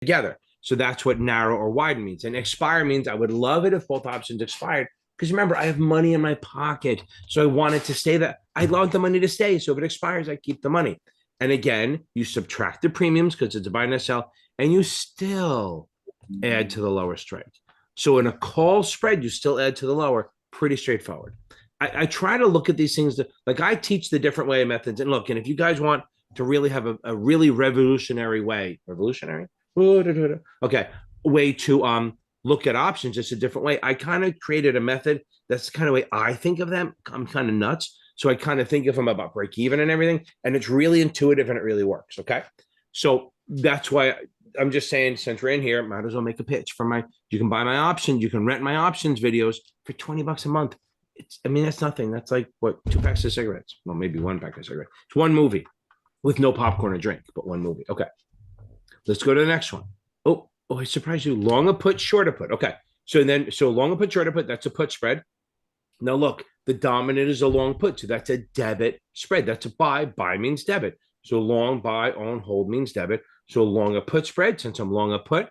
together. So that's what narrow or widen means. And expire means I would love it if both options expired. Because remember, I have money in my pocket. So I want it to stay that. I want the money to stay. So if it expires, I keep the money. And again, you subtract the premiums because it's a buy and sell, and you still add to the lower strike. So in a call spread, you still add to the lower. Pretty straightforward. I try to look at these things like I teach the different way of methods. And look, and if you guys want to really have a really revolutionary way, okay, way to look at options, just a different way. I kind of created a method that's the kind of way I think of them. I'm kind of nuts. So I kind of think of them about break even and everything. And it's really intuitive and it really works. Okay. So that's why I'm just saying, since we're in here, might as well make a pitch for you can buy my options. You can rent my options videos for $20 a month. That's nothing. That's like what, 2 packs of cigarettes. Well, maybe 1 pack of cigarettes. It's one movie with no popcorn or drink, but one movie. Okay. Let's go to the next one. Oh, I surprised you. Longer put, shorter put. Okay. So longer put, shorter put, that's a put spread. Now look, the dominant is a long put. So that's a debit spread. That's a buy. Buy means debit. So long, buy, on, hold means debit. So longer put spread, since I'm long a put,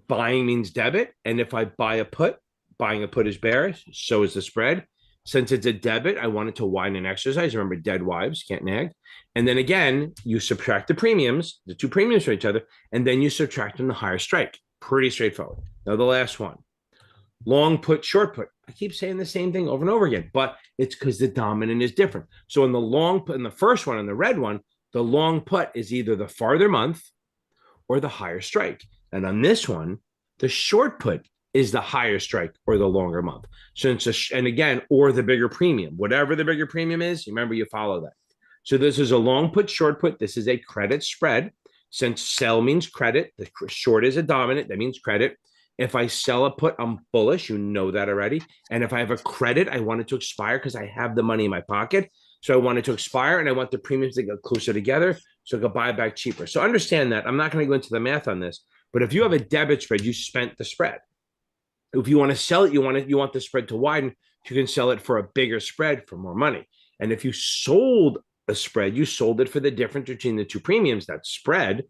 buying means debit. And if I buy a put, buying a put is bearish. So is the spread. Since it's a debit, I wanted to widen and exercise. Remember, dead wives can't nag. And then again, you subtract the premiums, the two premiums from each other, and then you subtract them the higher strike. Pretty straightforward. Now, the last one, long put, short put. I keep saying the same thing over and over again, but it's because the dominant is different. So in the long put, in the first one, in the red one, the long put is either the farther month or the higher strike. And on this one, the short put is the higher strike or the longer month. So and again, or the bigger premium, whatever the bigger premium is, remember you follow that. So this is a long put, short put. This is a credit spread. Since sell means credit, the short is a dominant, that means credit. If I sell a put, I'm bullish. You know that already. And if I have a credit, I want it to expire because I have the money in my pocket. So I want it to expire and I want the premiums to get closer together so I can buy it back cheaper. So understand that. I'm not going to go into the math on this, but if you have a debit spread, you spent the spread. If you want to sell it, you want the spread to widen. You can sell it for a bigger spread for more money. And if you sold a spread, you sold it for the difference between the two premiums, that spread.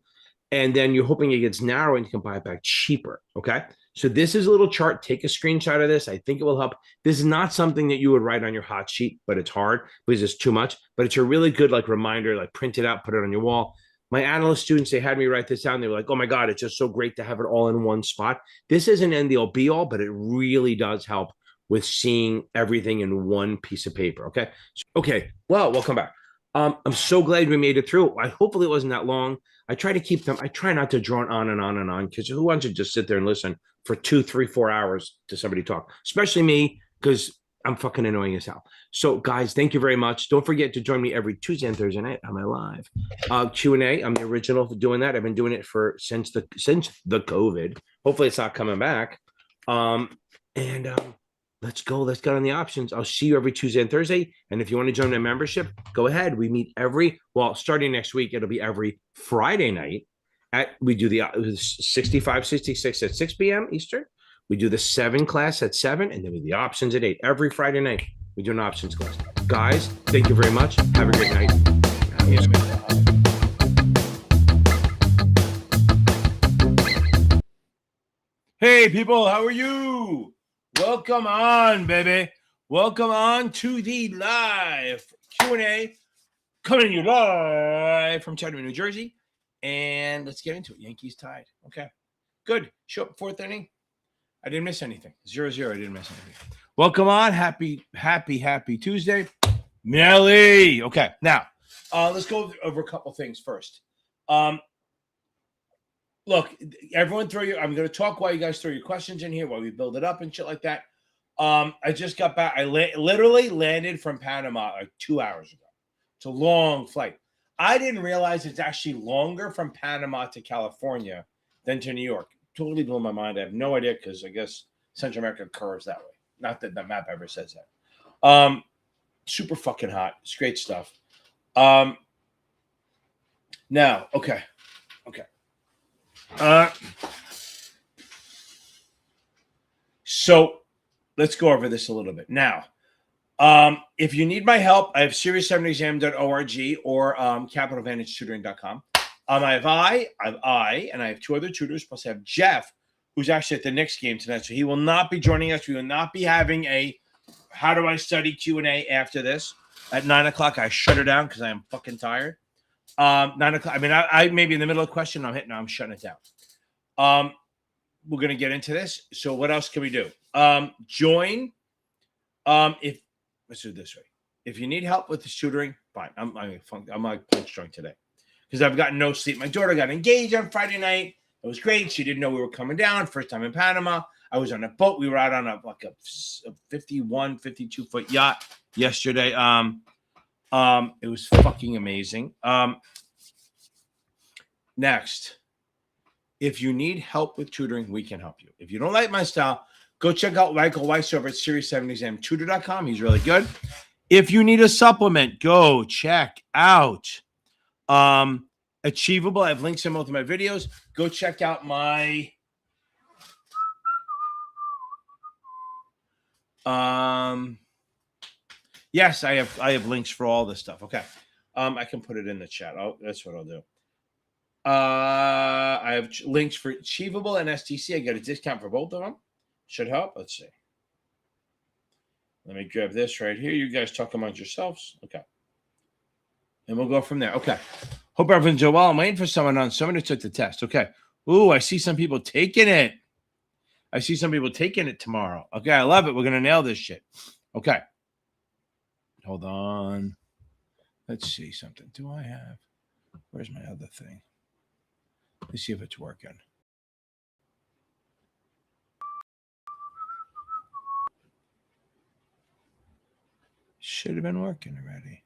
And then you're hoping it gets narrow and you can buy it back cheaper. Okay. So this is a little chart. Take a screenshot of this. I think it will help. This is not something that you would write on your hot sheet, but it's hard because it's too much. But it's a really good reminder, print it out, put it on your wall. My analyst students, they had me write this down. They were like, oh my God, it's just so great to have it all in one spot. This isn't end all be all, but it really does help with seeing everything in one piece of paper. Okay. Well, welcome back. I'm so glad we made it through. Hopefully it wasn't that long. I try not to drone on and on and on, because who wants to just sit there and listen for 2, 3, 4 hours to somebody talk, especially me, because I'm fucking annoying as hell. So guys, thank you very much. Don't forget to join me every Tuesday and Thursday night on my live Q&A. I'm the original for doing that. I've been doing it since the COVID. Hopefully it's not coming back. Let's go. Let's get on the options. I'll see you every Tuesday and Thursday. And if you want to join the membership, go ahead. We meet starting next week, it'll be every Friday night. We do the 6566 at 6 p.m. Eastern. We do the 7 class at 7, and then we do the options at 8. Every Friday night, we do an options class. Guys, thank you very much. Have a great night. Hey, people, how are you? Welcome on, baby. Welcome on to the live Q&A, coming to you live from Chattanooga, New Jersey. And let's get into it. Yankees tied. Okay, good. Show up 4th inning. I didn't miss anything. 0-0. I didn't miss anything. Welcome on. Happy Tuesday. Melly. Okay, now let's go over a couple things first. Look, everyone I'm going to talk while you guys throw your questions in here, while we build it up and shit like that. I just got back. I literally landed from Panama 2 hours ago. It's a long flight. I didn't realize it's actually longer from Panama to California than to New York. Totally blew my mind. I have no idea, because I guess Central America curves that way. Not that the map ever says that. Super fucking hot. It's great stuff. Now, okay. So let's go over this a little bit. Now, if you need my help, I have Series 7exam.org or CapitalVantageTutoring.com. I have and I have two other tutors, plus I have Jeff, who's actually at the Knicks game tonight. So he will not be joining us. We will not be having a how do I study Q&A after this. At 9 o'clock, I shut it down because I am fucking tired. 9 o'clock. I mean, I maybe in the middle of a question, I'm shutting it down. We're going to get into this. So what else can we do? Join. If let's do it this way. If you need help with the tutoring, fine. I'm like punch drunk today because I've gotten no sleep. My daughter got engaged on Friday night. It was great. She didn't know we were coming down. First time in Panama. I was on a boat. We were out on a 51, 52-foot yacht yesterday. It was fucking amazing. Next, if you need help with tutoring, we can help you. If you don't like my style, go check out Michael Weiss over at Series7examtutor.com. He's really good. If you need a supplement, go check out Achievable. I have links in both of my videos. Go check out my yes, I have links for all this stuff. Okay. I can put it in the chat. Oh, that's what I'll do. I have links for Achievable and STC. I get a discount for both of them. Should help. Let's see. Let me grab this right here. You guys talk amongst yourselves. Okay. And we'll go from there. Okay. Hope everyone's doing well. I'm waiting for someone who took the test. Okay. Ooh, I see some people taking it. I see some people taking it tomorrow. Okay, I love it. We're going to nail this shit. Okay. Hold on. Let's see something. Do I have? Where's my other thing? Let's see if it's working. Should have been working already.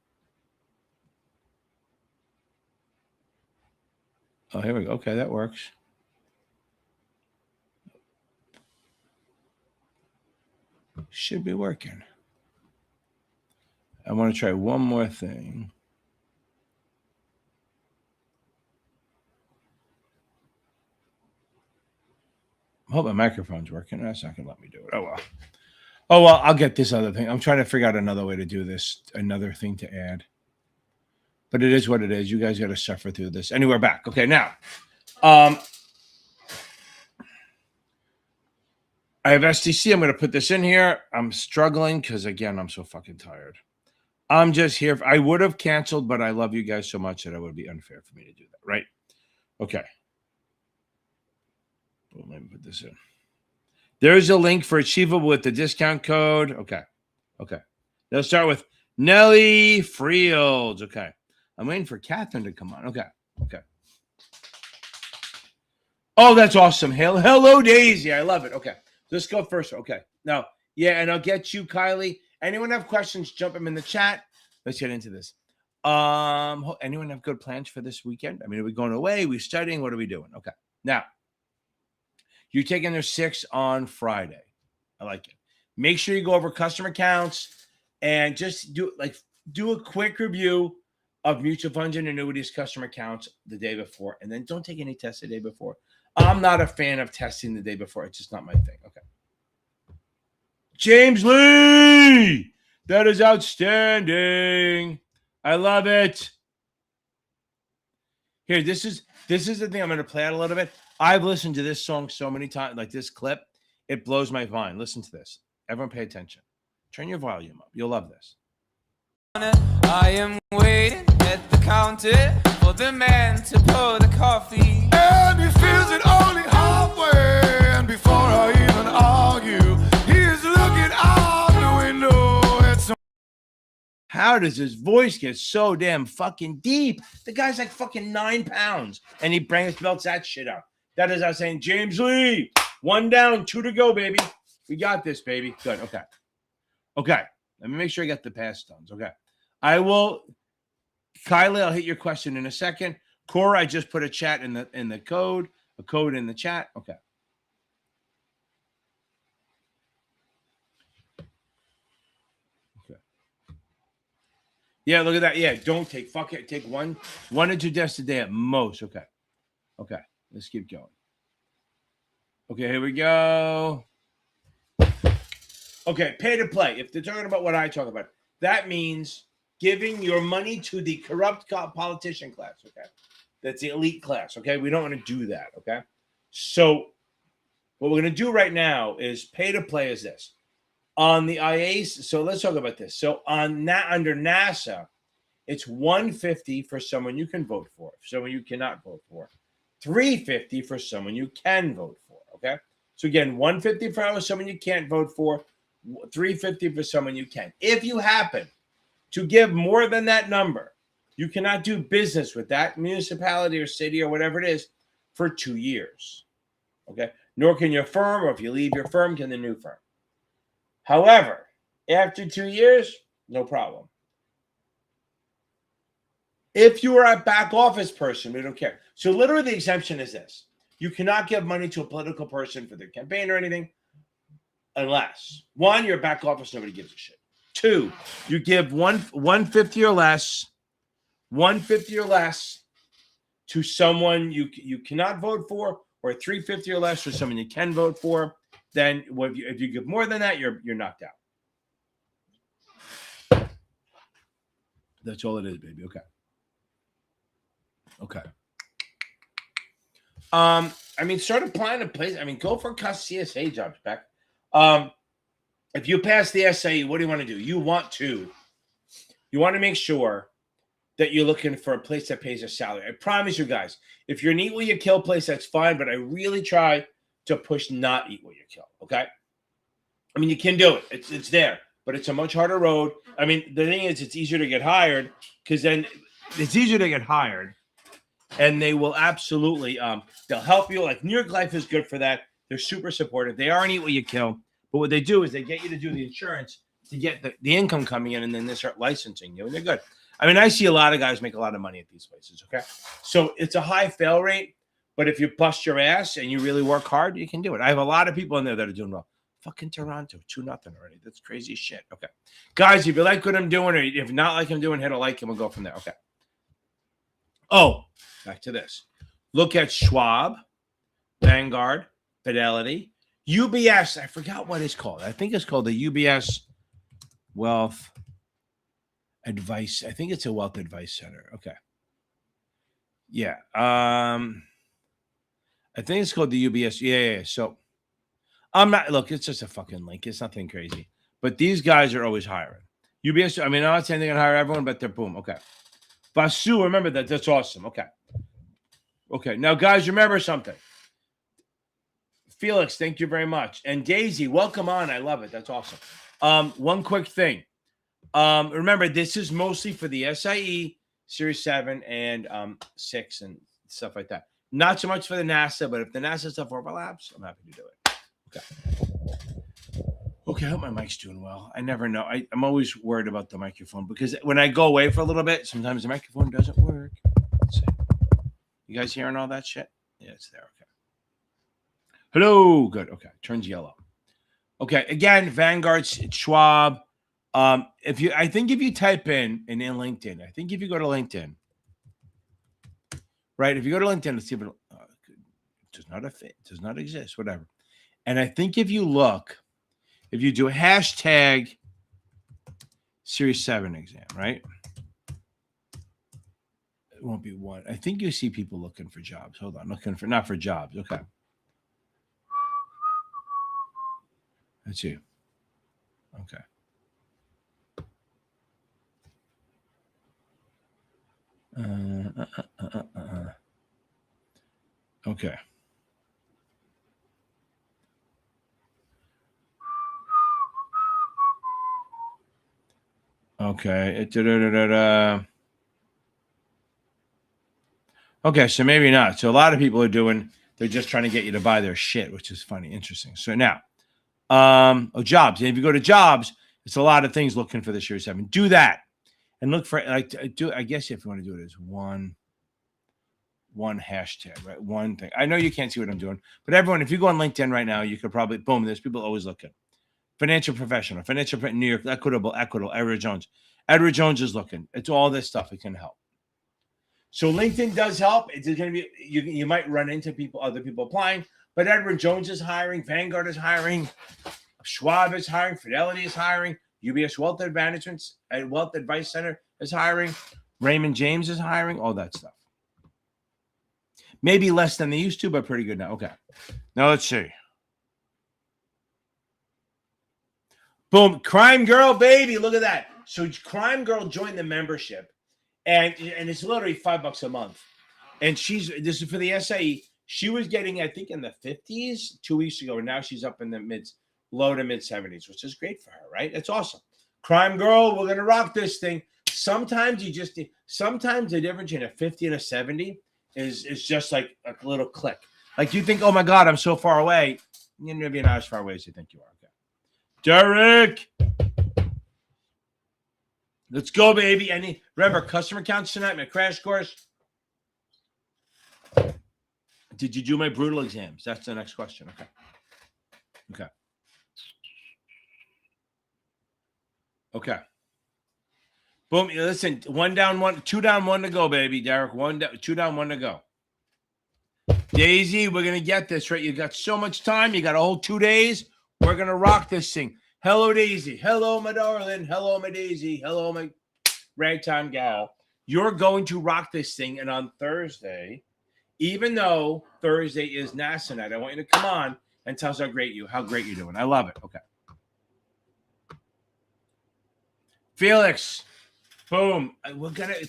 Oh, here we go. Okay, that works. Should be working. I want to try one more thing. I hope my microphone's working. That's not going to let me do it. Oh, well, I'll get this other thing. I'm trying to figure out another way to do this, another thing to add. But it is what it is. You guys got to suffer through this. Anyway, we're back. Okay, now. I have STC. I'm going to put this in here. I'm struggling because, again, I'm so fucking tired. I'm just here. I would have canceled, but I love you guys so much that it would be unfair for me to do that, right? Okay. Well, let me put this in. There's a link for Achievable with the discount code. Okay. Let's start with Nelly Frields. Okay. I'm waiting for Catherine to come on. Okay. Oh, that's awesome. Hello, Daisy. I love it. Okay. Let's go first. Okay. Now, yeah, and I'll get you, Kylie. Anyone have questions, jump them in the chat. Let's get into this. Anyone have good plans for this weekend? I mean, are we going away? Are we studying? What are we doing? Okay. Now, you're taking their 6 on Friday. I like it. Make sure you go over customer counts and just do a quick review of mutual funds and annuities customer counts the day before, and then don't take any tests the day before. I'm not a fan of testing the day before. It's just not my thing. Okay. James Lee, that is outstanding. I love it. Here, this is the thing I'm going to play out a little bit. I've listened to this song so many times, like this clip. It blows my mind. Listen to this. Everyone pay attention. Turn your volume up. You'll love this. I am waiting at the counter for the man to pour the coffee. And he feels it only halfway. And before I even argue, he's looking out the window at some. How does his voice get so damn fucking deep? The guy's like fucking 9 pounds. And he belts that shit out. That is us saying, James Lee, 1 down, 2 to go, baby. We got this, baby. Good. Okay. Let me make sure I got the past stones. Okay. Kylie, I'll hit your question in a second. Cora, I just put a chat in the code, a code in the chat. Okay. Yeah, look at that. Yeah, don't take one or two tests a day at most. Okay. Let's keep going. Okay, here we go. Okay, pay to play. If they're talking about what I talk about, that means giving your money to the corrupt politician class. Okay. That's the elite class. Okay. We don't want to do that. Okay. So what we're going to do right now is pay to play is this. On the IAs, so let's talk about this. So under NASA, it's $150 for someone you can vote for, someone you cannot vote for, $350 for someone you can vote for. Okay, so again, $150 for someone you can't vote for, $350 for someone you can. If you happen to give more than that number, you cannot do business with that municipality or city or whatever it is for 2 years. Okay, nor can your firm, or if you leave your firm, can the new firm. However, after 2 years, no problem. If you are a back office person, we don't care. So literally the exemption is this. You cannot give money to a political person for their campaign or anything unless, one, you're a back office, nobody gives a shit. Two, you give $150 or less, $150 or less to someone you cannot vote for, or $350 or less for someone you can vote for. Then if you give more than that, you're knocked out. That's all it is, baby. Okay. Okay. I mean, start applying to place. I mean, go for CSA jobs, Beck. If you pass the SIE, what do you want to do? You want to make sure that you're looking for a place that pays a salary. I promise you guys, if you're an eat what you kill place, that's fine. But I really try to push not eat what you kill. Okay. I mean, you can do it. It's there, but it's a much harder road. I mean, the thing is, it's easier to get hired because then it's easier to get hired, and they will absolutely they'll help you. Like New York Life is good for that. They're super supportive. They are an eat what you kill, but what they do is they get you to do the insurance to get the income coming in, and then they start licensing you, and they're good. I mean, I see a lot of guys make a lot of money at these places. Okay, so it's a high fail rate. But if you bust your ass and you really work hard, you can do it. I have a lot of people in there that are doing well. Fucking Toronto, 2-0 already. That's crazy shit. Okay. Guys, if you like what I'm doing, or if not like I'm doing, hit a like and we'll go from there. Okay. Oh, back to this. Look at Schwab, Vanguard, Fidelity, UBS. I forgot what it's called. I think it's called the UBS Wealth Advice. I think it's a Wealth Advice Center. Okay. Yeah. I think it's called the UBS. Yeah. So I'm not, look, it's just a fucking link. It's nothing crazy. But these guys are always hiring. UBS, I mean, I'm not saying they're going to hire everyone, but they're boom. Okay. Vasu, remember that. That's awesome. Okay. Okay. Now, guys, remember something. Felix, thank you very much. And Daisy, welcome on. I love it. That's awesome. One quick thing. Remember, this is mostly for the SIE, Series 7 and 6 and stuff like that. Not so much for the NASA, but if the NASA stuff overlaps, I'm happy to do it. Okay. Okay, I hope my mic's doing well. I never know. I'm always worried about the microphone because when I go away for a little bit, sometimes the microphone doesn't work. Let's see. You guys hearing all that shit? Yeah, it's there. Okay. Hello. Good. Okay. Turns yellow. Okay. Again, Vanguard, Schwab. I think if you type in LinkedIn, I think if you go to LinkedIn, right? If you go to LinkedIn, let's see if it does not exist, whatever. And I think if you do a hashtag Series 7 exam, right? It won't be one. I think you see people looking for jobs. Hold on, not for jobs. Okay. Let's see. Okay. Okay. Okay. Okay, so maybe not. So a lot of people they're just trying to get you to buy their shit, which is funny, interesting. So now, jobs. And if you go to jobs, it's a lot of things looking for the Series 7. Do that. And look for I guess if you want to do it as one hashtag, right? One thing. I know you can't see what I'm doing, but everyone, if you go on LinkedIn right now, you could probably boom. There's people always looking. Financial professional, New York, equitable, Edward Jones. Edward Jones is looking. It's all this stuff. It can help. So LinkedIn does help. It's going to be you might run into other people applying, but Edward Jones is hiring. Vanguard is hiring. Schwab is hiring. Fidelity is hiring. UBS Wealth Advice Center is hiring. Raymond James is hiring. All that stuff. Maybe less than they used to, but pretty good now. Okay. Now let's see. Boom. Crime Girl, baby. Look at that. So Crime Girl joined the membership, and it's literally $5 a month. And this is for the SIE. She was getting, I think, in the 50s 2 weeks ago, and now she's up in the low to mid 70s, which is great for her, right? That's awesome. Crime Girl, we're gonna rock this thing. Sometimes the difference in a 50 and a 70 is just like a little click. Like you think, oh my God, I'm so far away. You're maybe not as far away as you think you are. Okay. Derek. Let's go, baby. Remember, customer counts tonight, my crash course. Did you do my brutal exams? That's the next question. Okay. Boom. Listen, 1 down, 1, 2 down, 1 to go, baby. Derek, 2 down, 1 to go. Daisy, we're going to get this, right? You got so much time. You got a whole 2 days. We're going to rock this thing. Hello, Daisy. Hello, my darling. Hello, my Daisy. Hello, my ragtime gal. You're going to rock this thing. And on Thursday, even though Thursday is NASA night, I want you to come on and tell us how great you're doing. I love it. Okay. Felix, boom.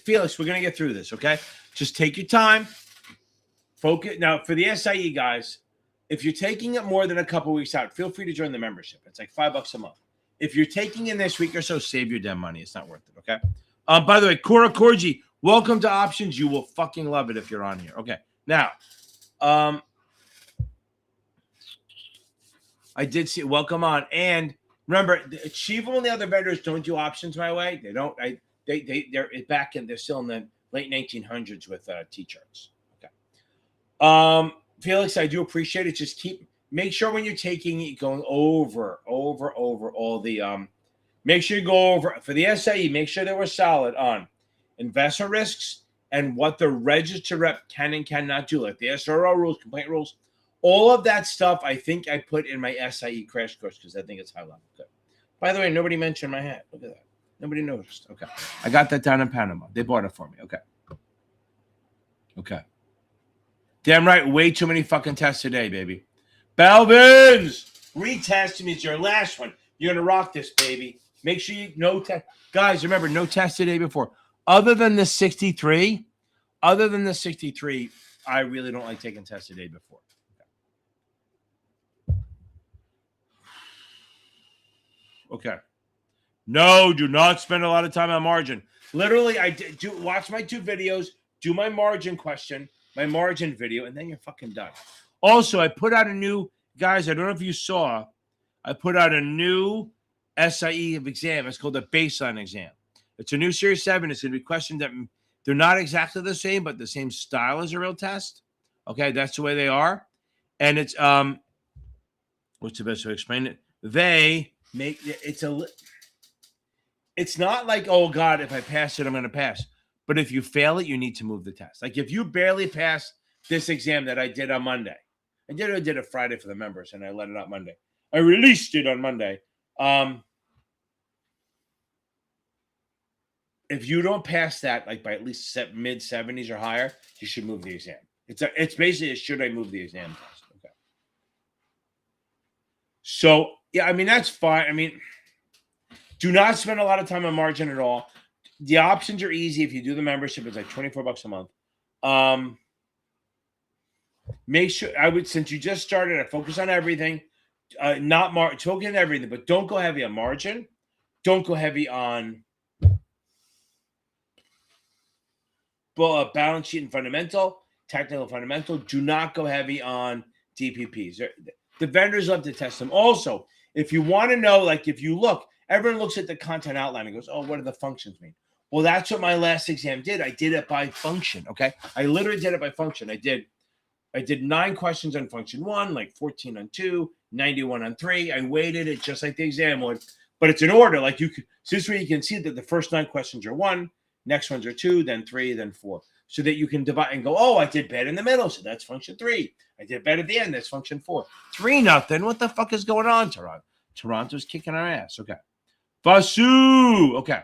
Felix, we're gonna get through this, okay? Just take your time. Focus. Now, for the SIE guys, if you're taking it more than a couple weeks out, feel free to join the membership. It's like $5 a month. If you're taking in this week or so, save your damn money. It's not worth it, okay? By the way, Cora Corgi, welcome to Options. You will fucking love it if you're on here. Okay. Now, I did see welcome on, and remember, Achievable and the other vendors don't do options my way. They don't. They're back in. They're still in the late 1900s with T-charts. Okay. Felix, I do appreciate it. Just make sure when you're taking it, going over all the make sure you go over for the SIE. Make sure they were solid on investment risks and what the registered rep can and cannot do, like the SRO rules, complaint rules. All of that stuff, I think I put in my SIE crash course because I think it's high level. Good. By the way, nobody mentioned my hat. Look at that. Nobody noticed. Okay. I got that down in Panama. They bought it for me. Okay. Damn right. Way too many fucking tests today, baby. Belvins! Retest means your last one. You're going to rock this, baby. Make sure you no test. Guys, remember, no test today before. Other than the 63, I really don't like taking tests the day before. Okay. No, do not spend a lot of time on margin. Literally, I do watch my 2 videos, do my margin question, my margin video, and then you're fucking done. Also, I put out a new, guys, I don't know if you saw, I put out a new SIE exam. It's called the baseline exam. It's a new Series 7. It's going to be questions that they're not exactly the same, but the same style as a real test. Okay, that's the way they are. And it's, what's the best way to explain it? They make it's not like, oh God, if I pass it, I'm going to pass. But if you fail it, you need to move the test. Like if you barely pass this exam that I did on Monday, I did it Friday for the members and I let it out Monday. I released it on Monday. If you don't pass that, like by at least mid 70s or higher, you should move the exam. It's basically a should I move the exam test? Okay. So yeah, I mean that's fine. I mean, do not spend a lot of time on margin at all. The options are easy if you do the membership. It's like $24 a month. Make sure since you just started, I focus on everything. Focus on everything, but don't go heavy on margin. Don't go heavy on balance sheet and fundamental, technical fundamental. Do not go heavy on DPPs. The vendors love to test them. Also, if you want to know, like if you look, everyone looks at the content outline and goes, oh, what do the functions mean? Well, that's what my last exam did. I did it by function, okay? I literally did it by function. I did 9 questions on function 1, like 14 on 2, 91 on 3. I weighted it just like the exam would, but it's in order. Like so this way you can see that the first 9 questions are 1, next ones are 2, then 3, then 4. So that you can divide and go, oh, I did bad in the middle, so that's function 3. I did bad at the end, that's function 4. 3-0. What the fuck is going on, Toronto? Toronto's kicking our ass. Okay. Basu. Okay.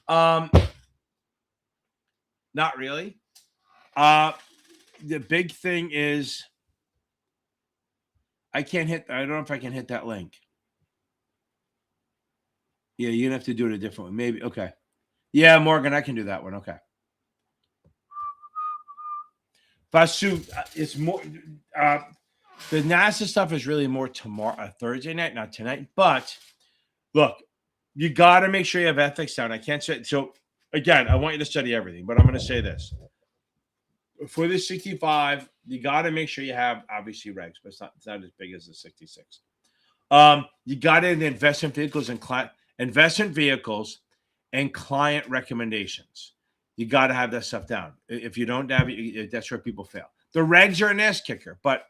Not really. the big thing is I don't know if I can hit that link. Yeah, you're gonna have to do it a different way. Maybe. Okay. Yeah, Morgan, I can do that one. Okay. Basu, it's more. The NASA stuff is really more tomorrow, Thursday night, not tonight. But look, you got to make sure you have ethics down. I can't say so. Again, I want you to study everything, but I'm going to say this: for the 65, you got to make sure you have obviously regs, but it's not as big as the 66. You got to investment vehicles and client recommendations. You got to have that stuff down. If you don't have it, that's where people fail. The regs are an ass kicker, but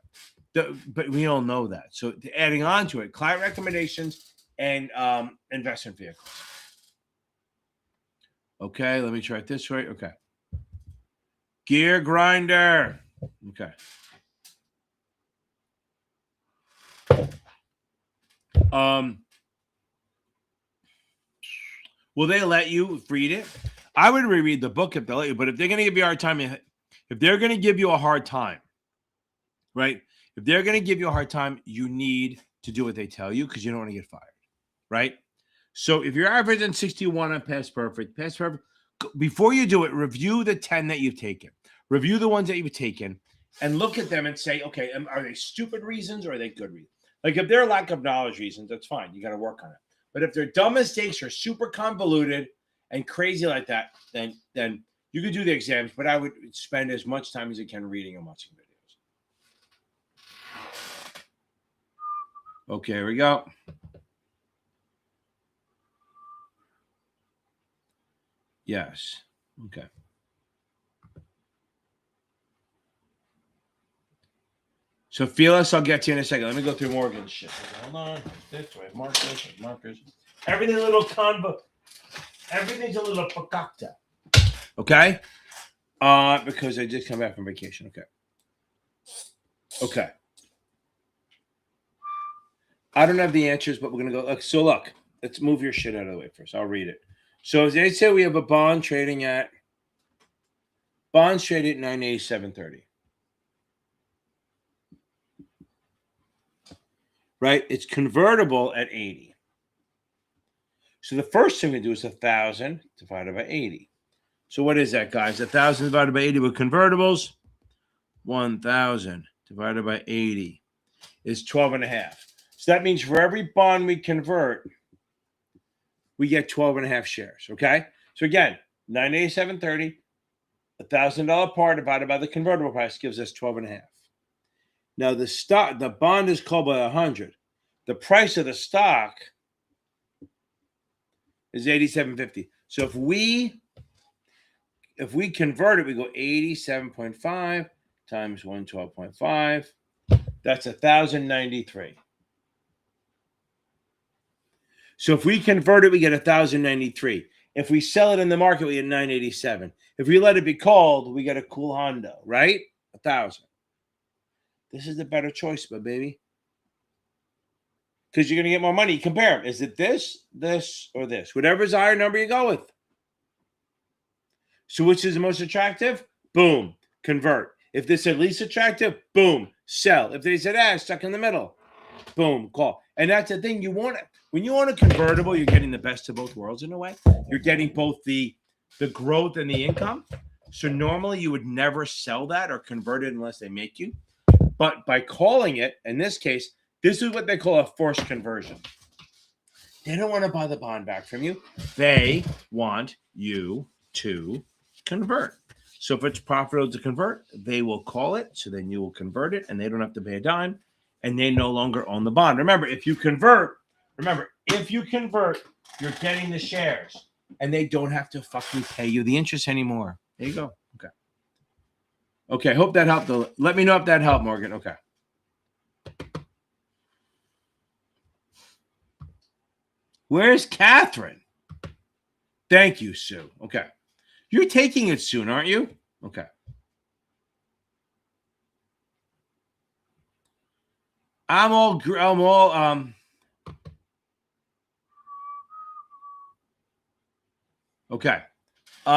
we all know that. So adding on to it, client recommendations and investment vehicles. Okay, let me try it this way. Okay. Gear grinder. Okay. Will they let you read it? I would reread the book if they'll let you, but if they're going to give you a hard time, if they're going to give you a hard time, right? If they're going to give you a hard time, you need to do what they tell you because you don't want to get fired, right? So if you're averaging 61 on past perfect, before you do it, review the 10 that you've taken. Review the ones that you've taken and look at them and say, okay, are they stupid reasons or are they good reasons? Like if they're lack of knowledge reasons, that's fine. You got to work on it. But if they're dumb mistakes or super convoluted and crazy like that, then you could do the exams, but I would spend as much time as you can reading and watching videos. Okay, here we go. Yes. Okay. So Felix, I'll get to you in a second. Let me go through Morgan's shit. Hold on. This way. Markers. Everything a little everything's a little fakakta. Okay? Because I just come back from vacation. Okay. I don't have the answers, but we're gonna go. So look, let's move your shit out of the way first. I'll read it. So as they say, we have a bond trading at 987.30. Right? It's convertible at 80. So the first thing we do is 1,000 divided by 80. So what is that, guys? 1,000 divided by 80 with convertibles. 1,000 divided by 80 is 12.5. So that means for every bond we convert, we get 12.5 shares. Okay. So again, 987.30, $1,000 par divided by the convertible price gives us 12.5. Now the bond is called by 100. The price of the stock is 87.50. So if we convert it, we go 87.5 times 112.5. That's 1,093. So if we convert it, we get 1,093. If we sell it in the market, we get 987. If we let it be called, we get a cool Hondo, right? 1,000. This is the better choice, my baby. Because you're going to get more money. Compare them. Is it this, or this? Whatever's the higher number you go with. So which is the most attractive? Boom. Convert. If this is least attractive, boom. Sell. If they said, stuck in the middle, boom. Call. And that's the thing. When you own a convertible, you're getting the best of both worlds in a way. You're getting both the growth and the income. So normally you would never sell that or convert it unless they make you. But by calling it, in this case, this is what they call a forced conversion. They don't want to buy the bond back from you. They want you to convert. So if it's profitable to convert, they will call it. So then you will convert it and they don't have to pay a dime and they no longer own the bond. Remember, if you convert, you're getting the shares and they don't have to fucking pay you the interest anymore. There you go. Okay. Okay. Hope that helped. Let me know if that helped, Morgan. Okay. Where's Catherine? Thank you, Sue. Okay. You're taking it soon, aren't you? Okay. Okay.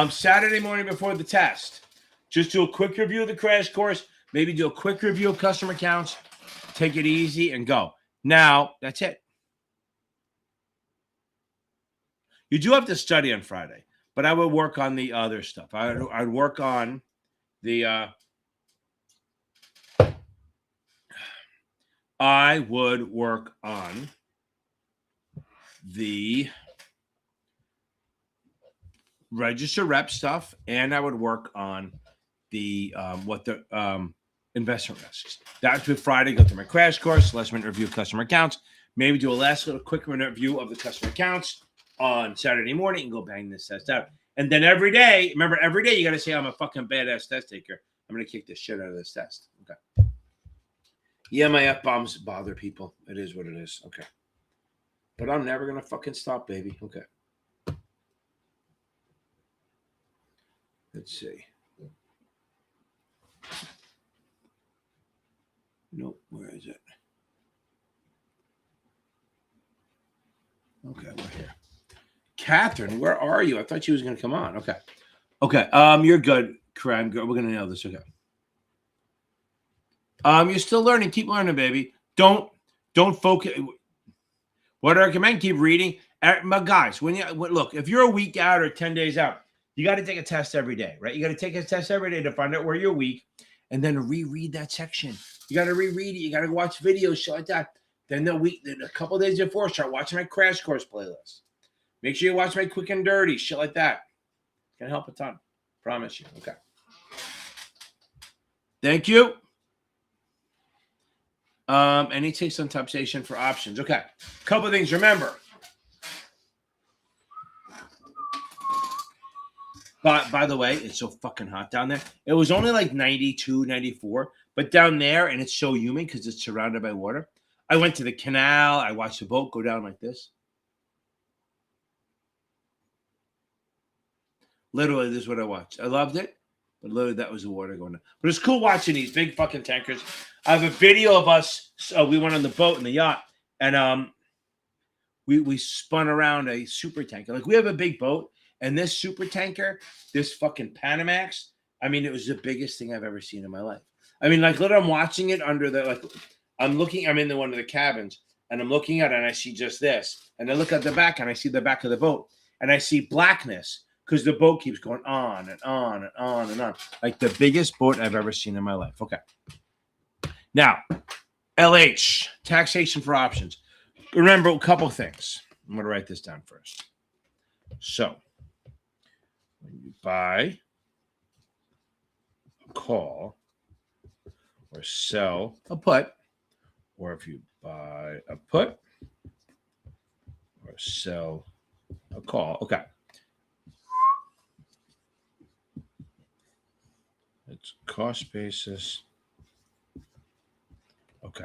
Saturday morning before the test, Just do a quick review of the crash course. Maybe do a quick review of customer accounts. Take it easy and go. Now, that's it. You do have to study on Friday, but I would work on the other stuff. I'd work on the I would work on the register rep stuff, and I would work on the investment risks. That's with Friday. Go through my crash course, last minute review of customer accounts. Maybe do a last little quick minute review of the customer accounts on Saturday morning and go bang this test out. And then every day, remember, every day you got to say, I'm a fucking badass test taker. I'm going to kick the shit out of this test. Okay. Yeah, my F-bombs bother people. It is what it is. Okay. But I'm never going to fucking stop, baby. Okay. Let's see. Nope. Where is it? Okay, we're here. Catherine, where are you? I thought she was going to come on. Okay. Okay. You're good. We're going to nail this. Okay. You're still learning. Keep learning, baby. Don't focus. What I recommend, keep reading. But guys, look, if you're a week out or 10 days out, you got to take a test every day, right? You got to take a test every day to find out where you're weak and then reread that section. You got to reread it. You got to watch videos, shit like that. Then a couple of days before, start watching my crash course playlist. Make sure you watch my quick and dirty, shit like that. It's going to help a ton. Promise you. Okay. Thank you. Any takes on taxation for options? Okay. Couple of things. Remember. By the way, it's so fucking hot down there. It was only like 92, 94. But down there, and it's so humid because it's surrounded by water. I went to the canal. I watched the boat go down like this. Literally, this is what I watched. I loved it. But literally, that was the water going down. But it's cool watching these big fucking tankers. I have a video of us. So we went on the boat in the yacht. And we spun around a super tanker. Like, we have a big boat. And this super tanker, this fucking Panamax, I mean, it was the biggest thing I've ever seen in my life. I mean, like, literally, I'm watching it under the, like, I'm in one of the cabins, and I'm looking at it, and I see just this. And I look at the back, and I see the back of the boat. And I see blackness, because the boat keeps going on and on and on and on. Like, the biggest boat I've ever seen in my life. Okay. Now, LH, taxation for options. Remember a couple things. I'm going to write this down first. So, when you buy a call or sell a put, or if you buy a put or sell a call, okay. It's cost basis. Okay.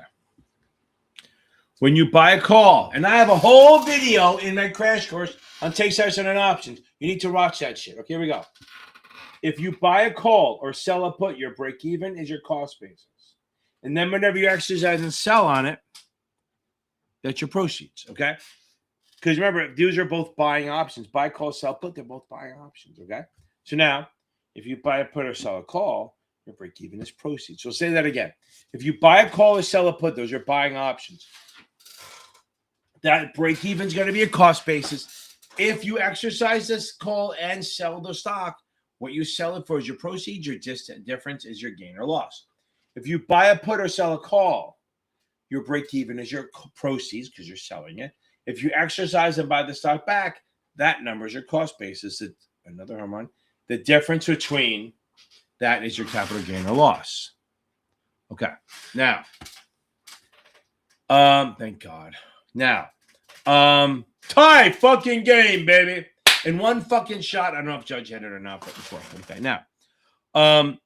When you buy a call, and I have a whole video in my crash course on taxation and options. You need to watch that shit. Okay, here we go. If you buy a call or sell a put, your break even is your cost basis. And then whenever you exercise and sell on it, that's your proceeds, okay? Because remember, these are both buying options. Buy, call, sell, put, they're both buying options, okay? So now, if you buy a put or sell a call, your break even is proceeds. So say that again. If you buy a call or sell a put, those are buying options. That break even is going to be a cost basis. If you exercise this call and sell the stock, what you sell it for is your proceeds. Your difference is your gain or loss. If you buy a put or sell a call, your break even is your proceeds because you're selling it. If you exercise and buy the stock back, that number is your cost basis. It's another hormone. The difference between that is your capital gain or loss. Okay. Now, thank God. Now, tie fucking game, baby. In one fucking shot. I don't know if Judge had it or not, but before. Okay. Now, I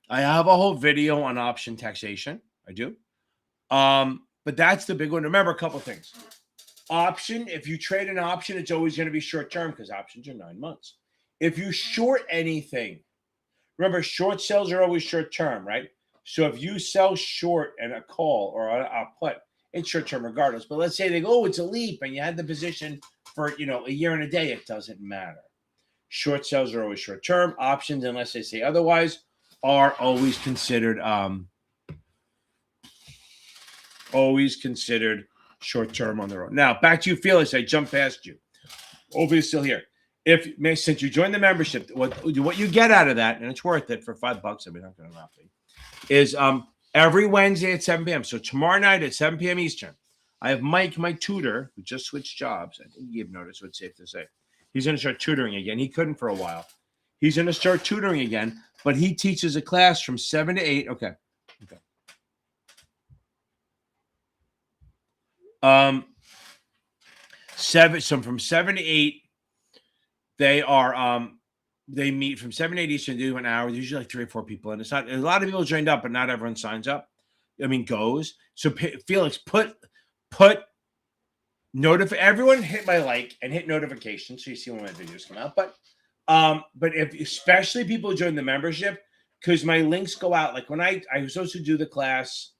have a whole video on option taxation. I do. But that's the big one. Remember a couple things. Option, if you trade an option, it's always going to be short term because options are 9 months. If you short anything, remember, short sales are always short term, right? So if you sell short and a call or a put, it's short term regardless. But let's say they go, oh, it's a leap, and you had the position for a year and a day, it doesn't matter. Short sales are always short term. Options, unless they say otherwise, are always considered short term on their own. Now back to you, Felix. I jumped past you. Hopefully, you're still here. Since you joined the membership, what you get out of that, and it's worth it for $5. I mean, not going to be, is every Wednesday at 7 p.m. So tomorrow night at 7 p.m. Eastern, I have Mike, my tutor, who just switched jobs. I think you've noticed what's safe to say. He's going to start tutoring again. He couldn't for a while. He's going to start tutoring again, but he teaches a class from 7 to 8. Okay. From 7 to 8, they meet from 7 to 8 Eastern, do an hour. There's usually like 3 or 4 people, and a lot of people joined up, but not everyone signs up. I mean, goes. So Felix, put everyone hit my like and hit notifications so you see when my videos come out. But if especially people who join the membership, because my links go out. Like when I was supposed to do the class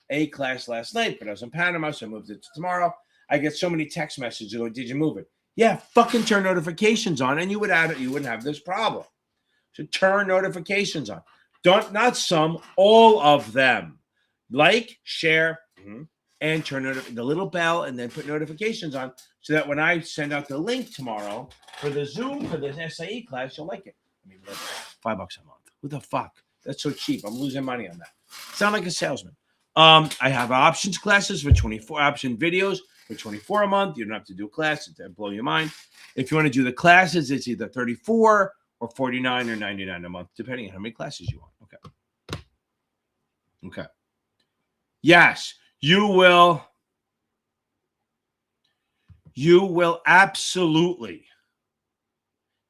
last night, but I was in Panama, so I moved it to tomorrow. I get so many text messages going, "Did you move it?" Yeah, fucking turn notifications on, and you wouldn't have this problem. So turn notifications on. Not some, all of them. Like, share, and turn the little bell, and then put notifications on, so that when I send out the link tomorrow for the Zoom for the SIE class, you'll like it. I mean, $5 a month. Who the fuck? That's so cheap. I'm losing money on that. Sound like a salesman. I have options classes for 24 option videos for 24 a month. You don't have to do a class to blow your mind. If you want to do the classes, it's either 34 or 49 or 99 a month, depending on how many classes you want. Okay. Yes, you will absolutely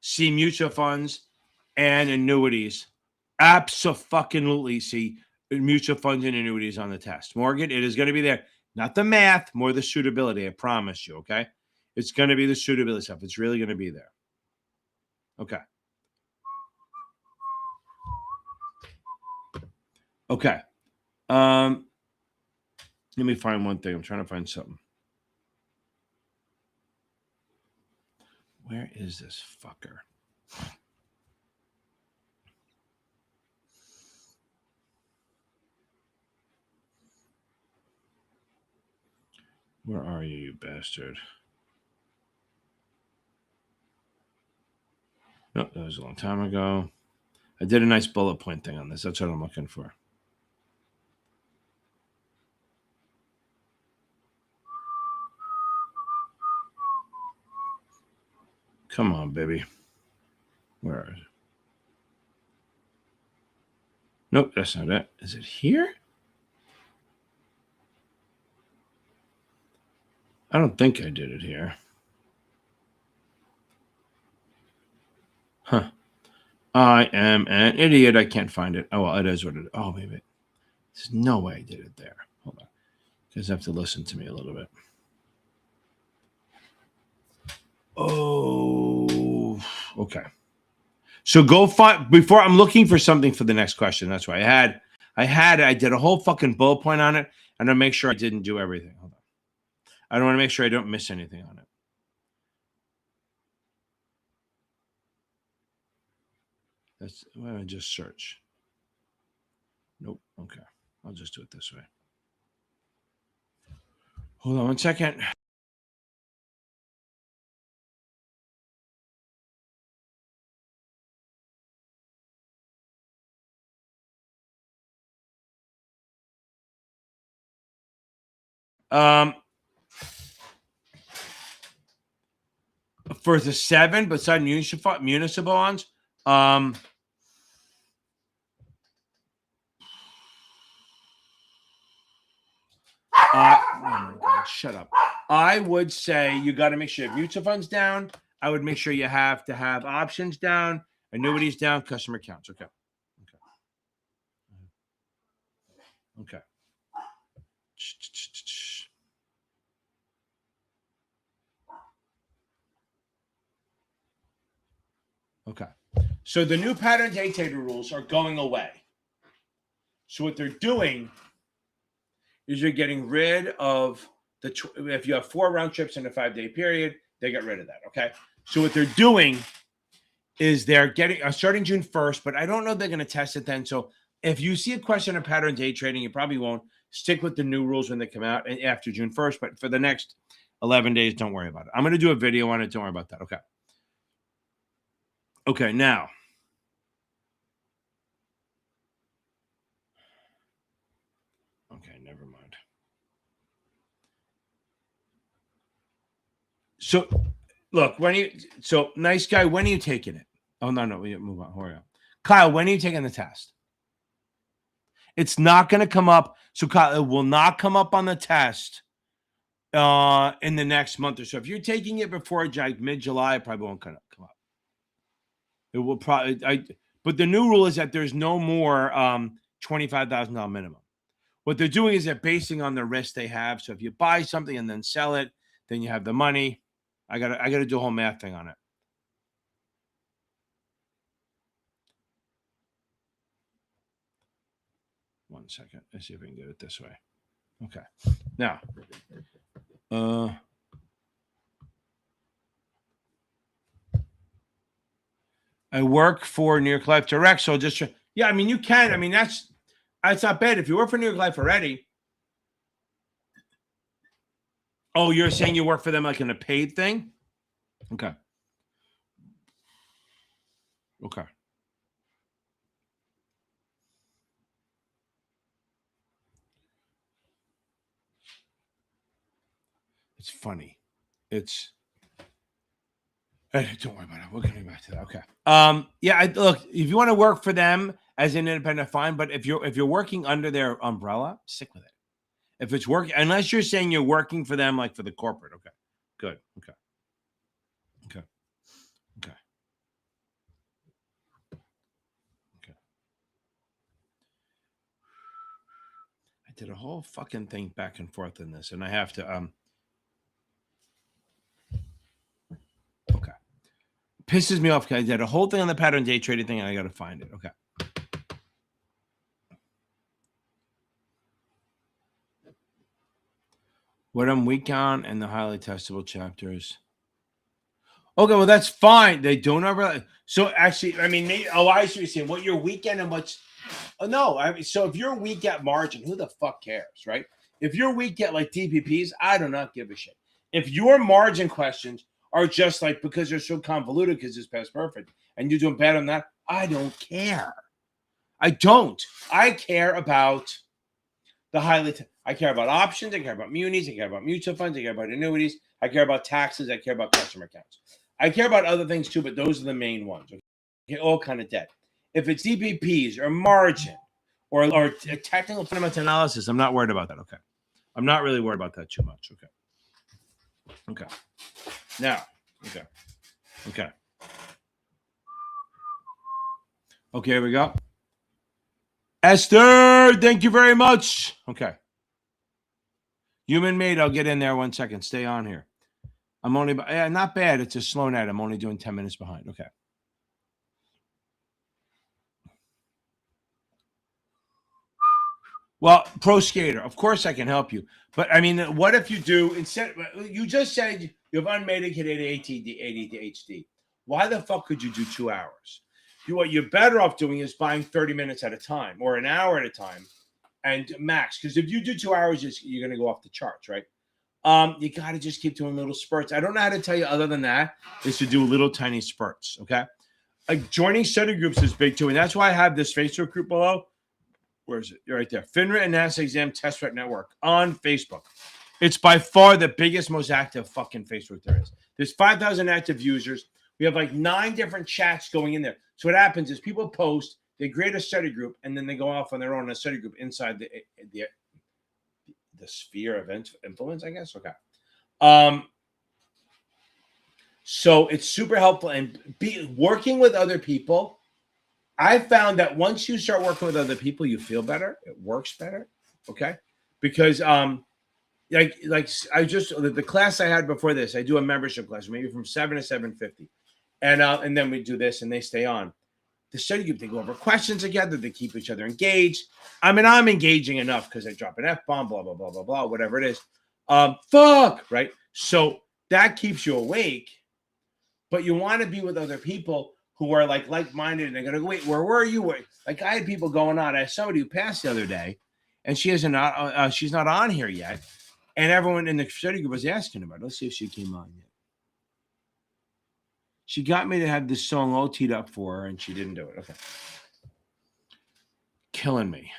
see mutual funds and annuities. Absolutely see mutual funds and annuities on the test. Morgan, it is going to be there. Not the math, more the suitability. I promise you, okay? It's going to be the suitability stuff. It's really going to be there. Okay. Let me find one thing. I'm trying to find something. Where is this fucker? Where are you, you bastard? Nope, that was a long time ago. I did a nice bullet point thing on this. That's what I'm looking for. Come on, baby. Where is it? Nope, that's not it. Is it here? I don't think I did it here. Huh. I am an idiot. I can't find it. Oh, well, it is what it is. Oh, maybe. There's no way I did it there. Hold on. You guys have to listen to me a little bit. Oh, okay. So go find, before I'm looking for something for the next question. That's why I did a whole fucking bullet point on it, and I make sure I didn't do everything. Hold on. I don't want to make sure I don't miss anything on it. That's why don't I just search. Nope. Okay. I'll just do it this way. Hold on one second. For the 7, besides municipal bonds, oh my God, shut up. I would say you got to make sure you have mutual funds down. I would make sure you have to have options down, annuities down, customer accounts. Okay. Okay. So the new pattern day trader rules are going away. So what they're doing is you're getting rid of if you have 4 round trips in a 5-day period, they get rid of that. Okay. So what they're doing is they're getting starting June 1st, but I don't know if they're going to test it then. So if you see a question of pattern day trading, you probably won't. Stick with the new rules when they come out and after June 1st. But for the next 11 days, don't worry about it. I'm going to do a video on it. Don't worry about that. Okay. Okay, now. Okay, never mind. So, look, nice guy, when are you taking it? Oh, no, we move on. Hurry up. Kyle, when are you taking the test? It's not going to come up. So, Kyle, it will not come up on the test in the next month or so. If you're taking it before mid-July, it probably won't come up. It will probably, but the new rule is that there's no more $25,000 minimum. What they're doing is they're basing on the risk they have. So if you buy something and then sell it, then you have the money. I gotta do a whole math thing on it. One second. Let's see if we can get it this way. Okay. Now, I work for New York Life Direct, so just yeah. I mean, you can. I mean, that's not bad if you work for New York Life already. Oh, you're saying you work for them like in a paid thing? Okay. Okay. It's funny. Don't worry about it. We're getting back to that. Okay. Yeah. Look, if you want to work for them as an independent, fine. But if you're working under their umbrella, stick with it. If it's working, unless you're saying you're working for them, like for the corporate. Okay. Good. Okay. Okay. Okay. Okay. I did a whole fucking thing back and forth in this, and I have to okay. Pisses me off because I did a whole thing on the pattern day trading thing, and I got to find it. Okay. What I'm weak on and the highly testable chapters. Okay, well, that's fine. They don't ever. So actually, I mean, I see what you're saying. What your weekend and what's. Oh, no. I mean, so if you're weak at margin, who the fuck cares, right? If you're weak at like DPPs, I do not give a shit. If your margin questions are just like because they're so convoluted because it's past perfect and you're doing bad on that, I don't care. I don't. I care about the I care about options. I care about munis. I care about mutual funds. I care about annuities. I care about taxes. I care about customer accounts. I care about other things too, but those are the main ones. Okay, all kind of dead. If it's DPPs or margin or technical fundamental analysis, I'm not worried about that. Okay, I'm not really worried about that too much. Okay. Okay. Now. Okay. Okay. Okay. Here we go. Esther, thank you very much. Okay. Human made. I'll get in there 1 second. Stay on here. I'm only, not bad. It's a slow night. I'm only doing 10 minutes behind. Okay. Well, pro skater, of course I can help you. But I mean, what if you do instead? You just said you have unmedicated ADHD. Why the fuck could you do 2 hours? What you're better off doing is buying 30 minutes at a time or an hour at a time and max. Because if you do 2 hours, you're going to go off the charts, right? You got to just keep doing little spurts. I don't know how to tell you other than that is to do little tiny spurts, okay? Joining study groups is big too. And that's why I have this Facebook group below. Where is it? You're right there. FINRA and NASA Exam Test Prep Network on Facebook. It's by far the biggest, most active fucking Facebook there is. There's 5,000 active users. We have like 9 different chats going in there. So what happens is people post, they create a study group, and then they go off on their own in a study group inside the sphere of influence, I guess. Okay. So it's super helpful, and working with other people. I found that once you start working with other people, you feel better. It works better. Okay. Because like the class I had before this, I do a membership class, maybe from 7 to 7:50. And then we do this and they stay on. The study group, they go over questions together, they keep each other engaged. I mean, I'm engaging enough because I drop an F-bomb, blah, blah, blah, blah, blah, whatever it is. Fuck, right? So that keeps you awake, but you want to be with other people who are like-minded, and they're gonna go, wait, where were you? Like I had people going on. I had somebody who passed the other day, and she's not on here yet, and everyone in the study group was asking about it. Let's see if she came on yet. She got me to have this song all teed up for her, and she didn't do it. Okay, killing me.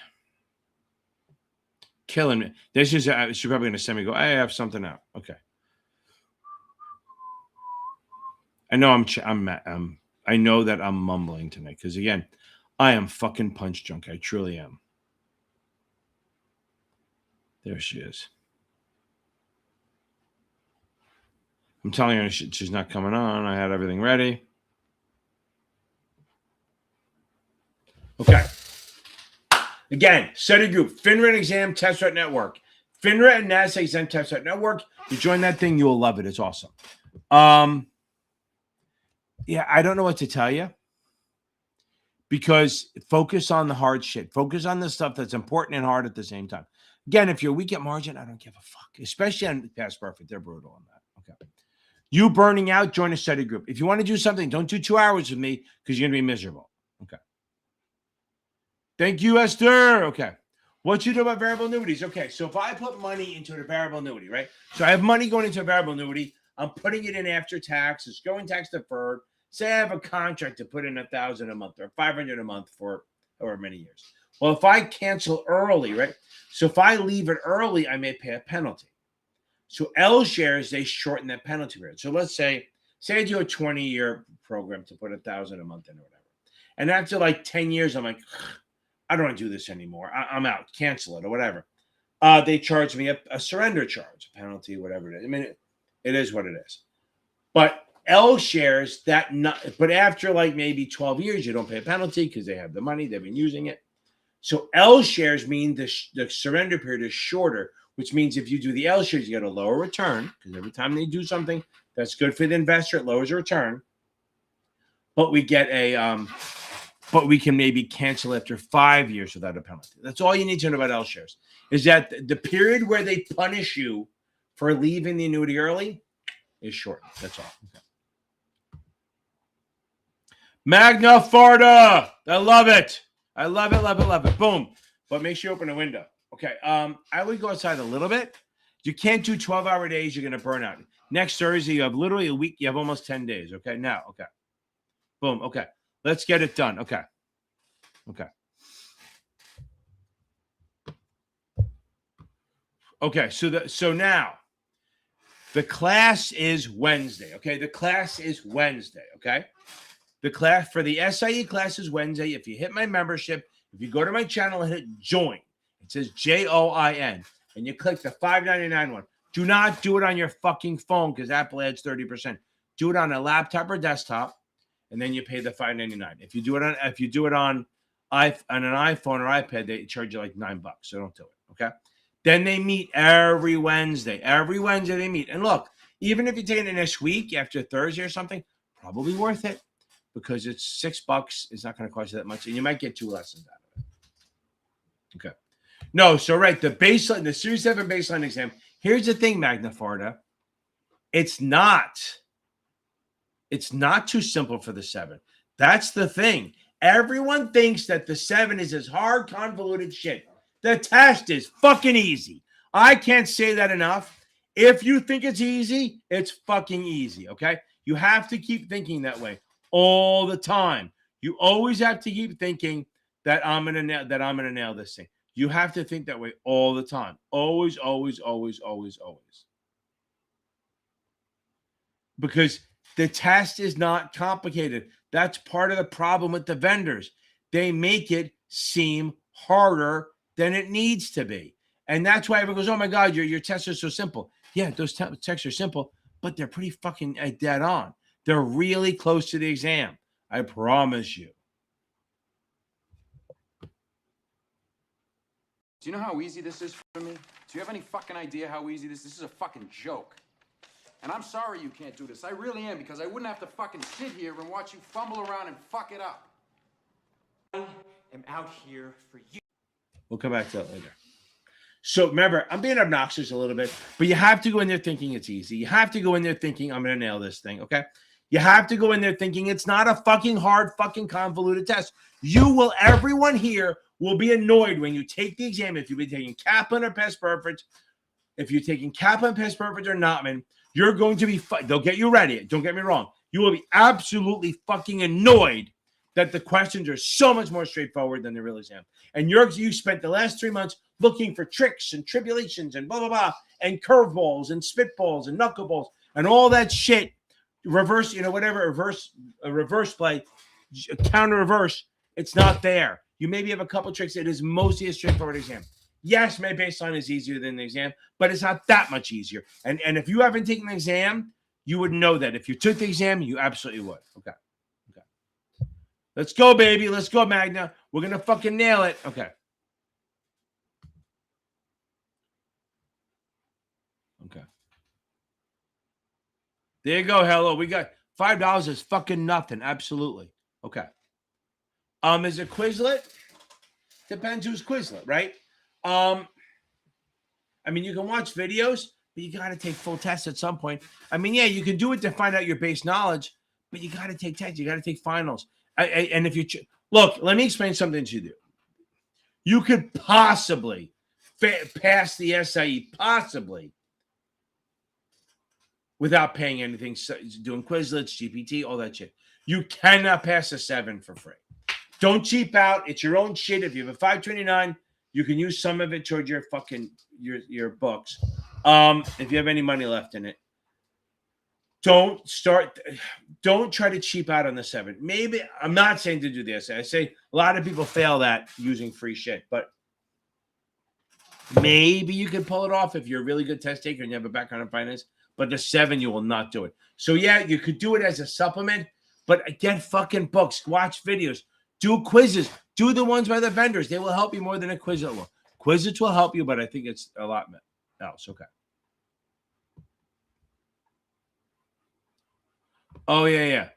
This is she's probably gonna send me. Go, I have something out. Okay. I know I know that I'm mumbling tonight because again, I am fucking punch drunk. I truly am. There she is. I'm telling her she's not coming on. I had everything ready. Okay. Again, study group, FINRA and Exam Test Prep Network. FINRA and NASDAQ Exam Test Prep Network. You join that thing, you will love it. It's awesome. Yeah, I don't know what to tell you because focus on the hard shit. Focus on the stuff that's important and hard at the same time. Again, if you're weak at margin, I don't give a fuck, especially on Past Perfect. They're brutal on that. Okay. You burning out, join a study group. If you want to do something, don't do 2 hours with me because you're going to be miserable. Okay. Thank you, Esther. Okay. What you do about variable annuities? Okay. So if I put money into a variable annuity, right? So I have money going into a variable annuity. I'm putting it in after tax. It's going tax deferred. Say I have a contract to put in $1,000 a month or $500 a month for however many years. Well, if I cancel early, right? So if I leave it early, I may pay a penalty. So L shares, they shorten that penalty period. So let's say I do a 20-year program to put $1,000 a month in or whatever. And after like 10 years, I'm like, I don't want to do this anymore. I'm out. Cancel it or whatever. They charge me a surrender charge, a penalty, whatever it is. I mean, it is what it is. But L shares but after like maybe 12 years, you don't pay a penalty because they have the money, they've been using it. So L shares mean the surrender period is shorter, which means if you do the L shares, you get a lower return because every time they do something that's good for the investor, it lowers the return. But we get but we can maybe cancel after 5 years without a penalty. That's all you need to know about L shares is that the period where they punish you for leaving the annuity early is shortened. That's all. Okay. Magna Farta. I love it. I love it, love it, love it. Boom. But make sure you open a window. Okay. I would go outside a little bit. You can't do 12-hour days. You're going to burn out. Next Thursday, you have literally a week. You have almost 10 days. Okay. Now, okay. Boom. Okay. Let's get it done. Okay. Okay. Okay. So now the class is Wednesday. Okay. The class is Wednesday. Okay. The class for the SIE class is Wednesday. If you hit my membership, if you go to my channel and hit join, it says JOIN, and you click the $5.99 one. Do not do it on your fucking phone because Apple adds 30%. Do it on a laptop or desktop, and then you pay the $5.99. If you do it on an iPhone or iPad, they charge you like $9. So don't do it. Okay. Then they meet every Wednesday. Every Wednesday they meet. And look, even if you take it next week after Thursday or something, probably worth it. Because it's $6, it's not going to cost you that much, and you might get 2 lessons out of it. Okay. No, so right, the Series 7 baseline exam. Here's the thing, Magna Farta. It's not too simple for the 7. That's the thing. Everyone thinks that the 7 is this hard, convoluted shit. The test is fucking easy. I can't say that enough. If you think it's easy, it's fucking easy. Okay. You have to keep thinking that way. All the time. You always have to keep thinking that I'm gonna nail this thing. You have to think that way all the time. Always, always, always, always, always. Because the test is not complicated. That's part of the problem with the vendors. They make it seem harder than it needs to be. And that's why everyone goes, oh my God, your tests are so simple. Yeah, those tests are simple, but they're pretty fucking dead on. They're really close to the exam. I promise you. Do you know how easy this is for me? Do you have any fucking idea how easy this is? This is a fucking joke. And I'm sorry you can't do this. I really am, because I wouldn't have to fucking sit here and watch you fumble around and fuck it up. I am out here for you. We'll come back to that later. So remember, I'm being obnoxious a little bit, but you have to go in there thinking it's easy. You have to go in there thinking I'm going to nail this thing, okay? You have to go in there thinking it's not a fucking hard, fucking convoluted test. Everyone here will be annoyed when you take the exam. If you've been taking Kaplan or Past Perfect, if you're taking Kaplan, Past Perfect, or Notman, you're going to be, they'll get you ready. Don't get me wrong. You will be absolutely fucking annoyed that the questions are so much more straightforward than the real exam. And you spent the last 3 months looking for tricks and tribulations and blah, blah, blah, and curveballs and spitballs and knuckleballs and all that shit. Reverse, reverse play, counter reverse. It's not there. You maybe have a couple tricks. It is mostly a straightforward exam. Yes, my baseline is easier than the exam, but it's not that much easier. And if you haven't taken the exam, you would know that. If you took the exam, you absolutely would. Okay. Let's go, baby. Let's go, Magna. We're going to fucking nail it. Okay. There you go. Hello. We got $5 is fucking nothing. Absolutely. Okay. Is it Quizlet? Depends who's Quizlet, right? I mean, you can watch videos, but you got to take full tests at some point. I mean, yeah, you can do it to find out your base knowledge, but you got to take tests. You got to take finals. And if you look, let me explain something to you. You could possibly pass the SIE, possibly, without paying anything, doing Quizlets, GPT, all that shit. You cannot pass a 7 for free. Don't cheap out. It's your own shit. If you have a 529, you can use some of it toward your fucking your books. If you have any money left in it. Don't try to cheap out on the 7. Maybe I'm not saying to do this. I say a lot of people fail that using free shit, but maybe you can pull it off if you're a really good test taker and you have a background in finance. But the 7, you will not do it. So yeah, you could do it as a supplement, but get fucking books, watch videos, do quizzes, do the ones by the vendors. They will help you more than a Quizlet will. Quizlets will help you, but I think it's a lot else. Okay. Oh, yeah.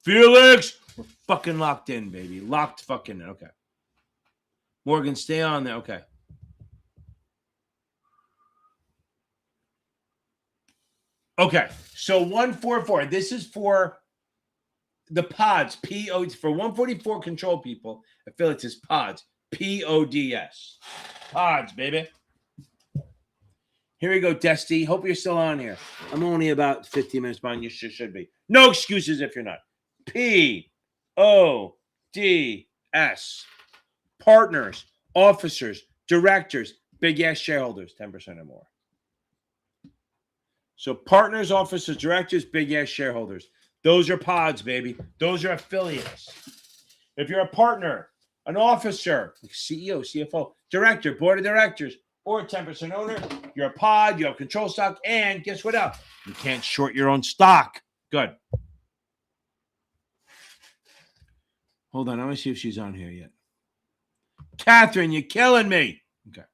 Felix, we're fucking locked in, baby. Locked fucking in. Okay. Morgan, stay on there. Okay. Okay. So 144. This is for the pods. P-O-D. For 144 control people, I feel it's pods. P-O-D-S. Pods, baby. Here we go, Desty. Hope you're still on here. I'm only about 15 minutes behind. You should be. No excuses if you're not. P-O-D-S. Partners, officers, directors, big-ass shareholders, 10% or more. So partners, officers, directors, big-ass shareholders. Those are pods, baby. Those are affiliates. If you're a partner, an officer, CEO, CFO, director, board of directors, or 10% owner, you're a pod, you have control stock, and guess what else? You can't short your own stock. Good. Hold on, I want to see if she's on here yet. Catherine, you're killing me. Okay.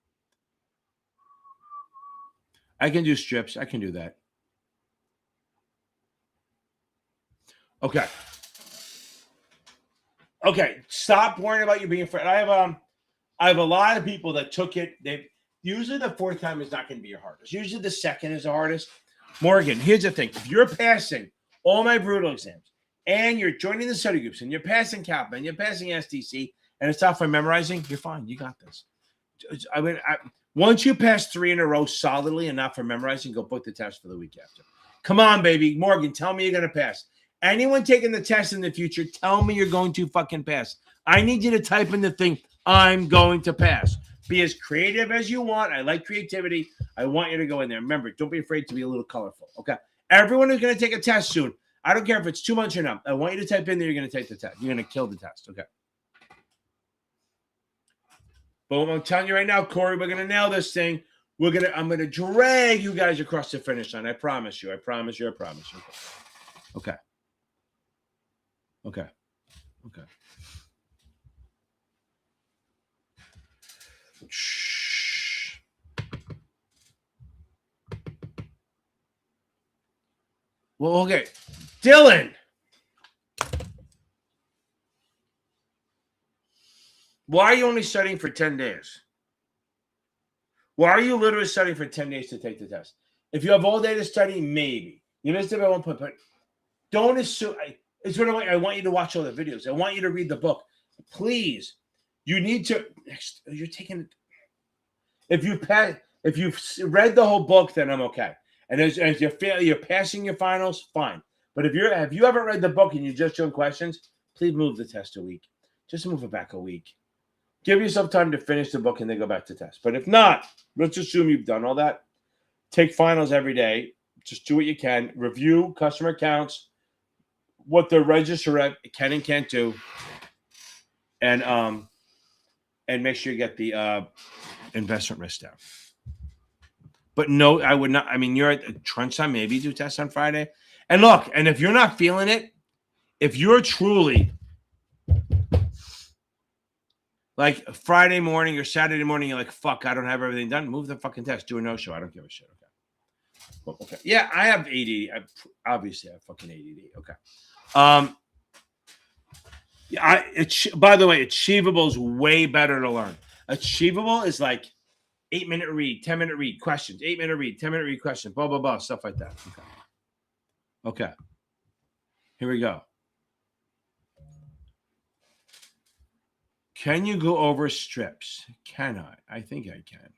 I can do strips. I can do that. Okay. Okay, stop worrying about you being afraid. I have a lot of people that took it. Usually the 4th time is not going to be your hardest. Usually the 2nd is the hardest. Morgan, here's the thing. If you're passing all my brutal exams and you're joining the study groups and you're passing Kappa and you're passing SDC and it's not for memorizing, you're fine. You got this. I mean, once you pass 3 in a row solidly and not for memorizing, go book the test for the week after. Come on, baby. Morgan, tell me you're going to pass. Anyone taking the test in the future, tell me you're going to fucking pass. I need you to type in the thing, I'm going to pass. Be as creative as you want. I like creativity. I want you to go in there. Remember, don't be afraid to be a little colorful. Okay. Everyone is going to take a test soon. I don't care if it's 2 months or not. I want you to type in there. You're going to take the test. You're going to kill the test. Okay. Boom. I'm telling you right now, Corey, we're going to nail this thing. I'm going to drag you guys across the finish line. I promise you. I promise you. I promise you. Okay. Okay. Okay. Shh. Well, okay. Dylan. Why are you only studying for 10 days? Why are you literally studying for 10 days to take the test? If you have all day to study, maybe. You missed it by 1 point, but don't assume. It's what I want you to watch all the videos. I want you to read the book. Please, you need to. You're taking. If you've read the whole book, then I'm okay. And as you fail, you're passing your finals, fine. But if you haven't read the book and you're just doing questions, please move the test a week. Just move it back a week. Give yourself time to finish the book and then go back to test. But if not, let's assume you've done all that. Take finals every day. Just do what you can. Review customer accounts, what the register rep can and can't do, and make sure you get the investment risk down. But no, I would not. I mean, you're at crunch time. Maybe do tests on Friday. And look, and if you're not feeling it, if you're truly like Friday morning or Saturday morning, you're like, fuck, I don't have everything done. Move the fucking test. Do a no-show. I don't give a shit. Okay. Well, okay. Yeah, I have ADD. Obviously, I have fucking ADD. Okay. Yeah. By the way, Achievable is way better to learn. Achievable is like 8-minute read, 10-minute read, questions, 8-minute read, 10-minute read, questions, blah, blah, blah, stuff like that. Okay. Here we go. Can you go over strips? Can I? I think I can.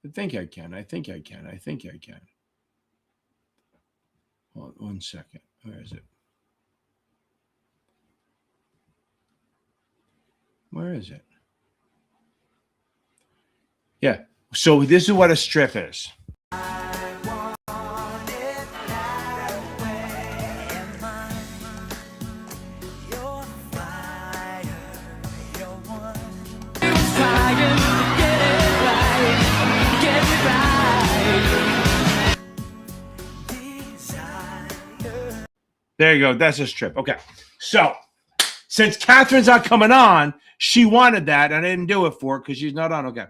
I think I can. I think I can. I think I can. Hold on 1 second. Where is it? Where is it? Yeah. So this is what a strip is. There you go. That's a strip. Okay. So since Catherine's not coming on, she wanted that, and I didn't do it for her because she's not on. Okay.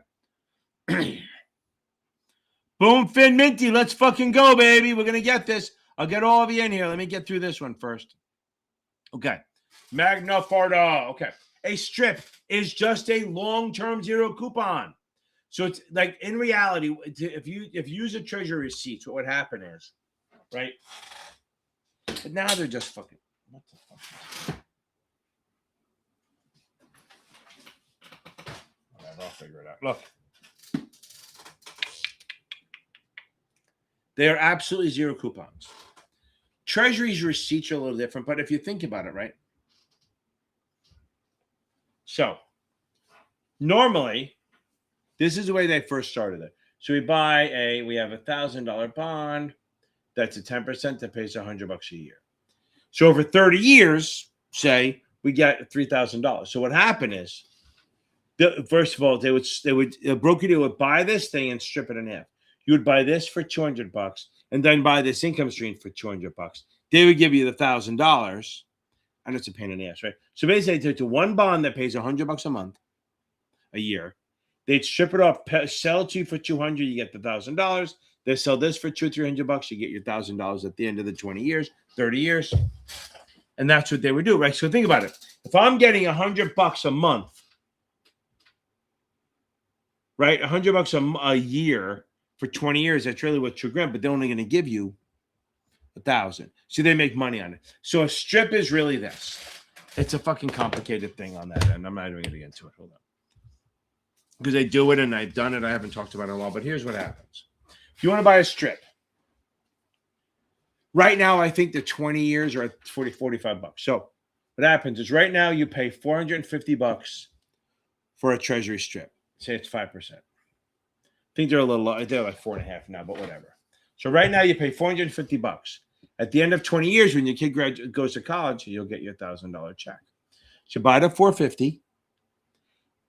Boom, Fin Minty. Let's fucking go, baby. We're going to get this. I'll get all of you in here. Let me get through this one first. Okay. Magna Farda. Okay. A strip is just a long-term zero coupon. So it's like in reality, if you use a treasury receipt, what would happen is, right? But now they're just fucking. What the fuck? All right, I'll figure it out. Look. They are absolutely zero coupons. Treasury's receipts are a little different, but if you think about it, right? So, normally, this is the way they first started it. So we have $1,000 bond. That's a 10% that pays $100 a year. So over 30 years, say we get $3,000. So what happened is, first of all, a broker dealer would buy this thing and strip it in half. You would buy this for $200 and then buy this income stream for $200. They would give you the $1,000, and it's a pain in the ass, right? So basically, they took one bond that pays $100 a month, a year. They'd strip it off, sell it to you for $200, you get the $1,000. They sell this for $200-300, you get your $1,000 at the end of the 20 years, 30 years, and that's what they would do, right? So think about it. If I'm getting $100 a month, right, $100 a year for 20 years, that's really what $2,000, but they're only going to give you $1,000. So they make money on it. So a strip is really this. It's a fucking complicated thing on that end. I'm not even going to get into it. Hold on. Because I do it and I've done it. I haven't talked about it in a while, but here's what happens. If you want to buy a strip, right now, I think the 20 years are at $45. So what happens is right now you pay $450 for a treasury strip. Say it's 5%. I think they're a little low. They're like 4.5 now, but whatever. So right now you pay $450. At the end of 20 years, when your kid goes to college, you'll get your $1,000 check. So buy the $450,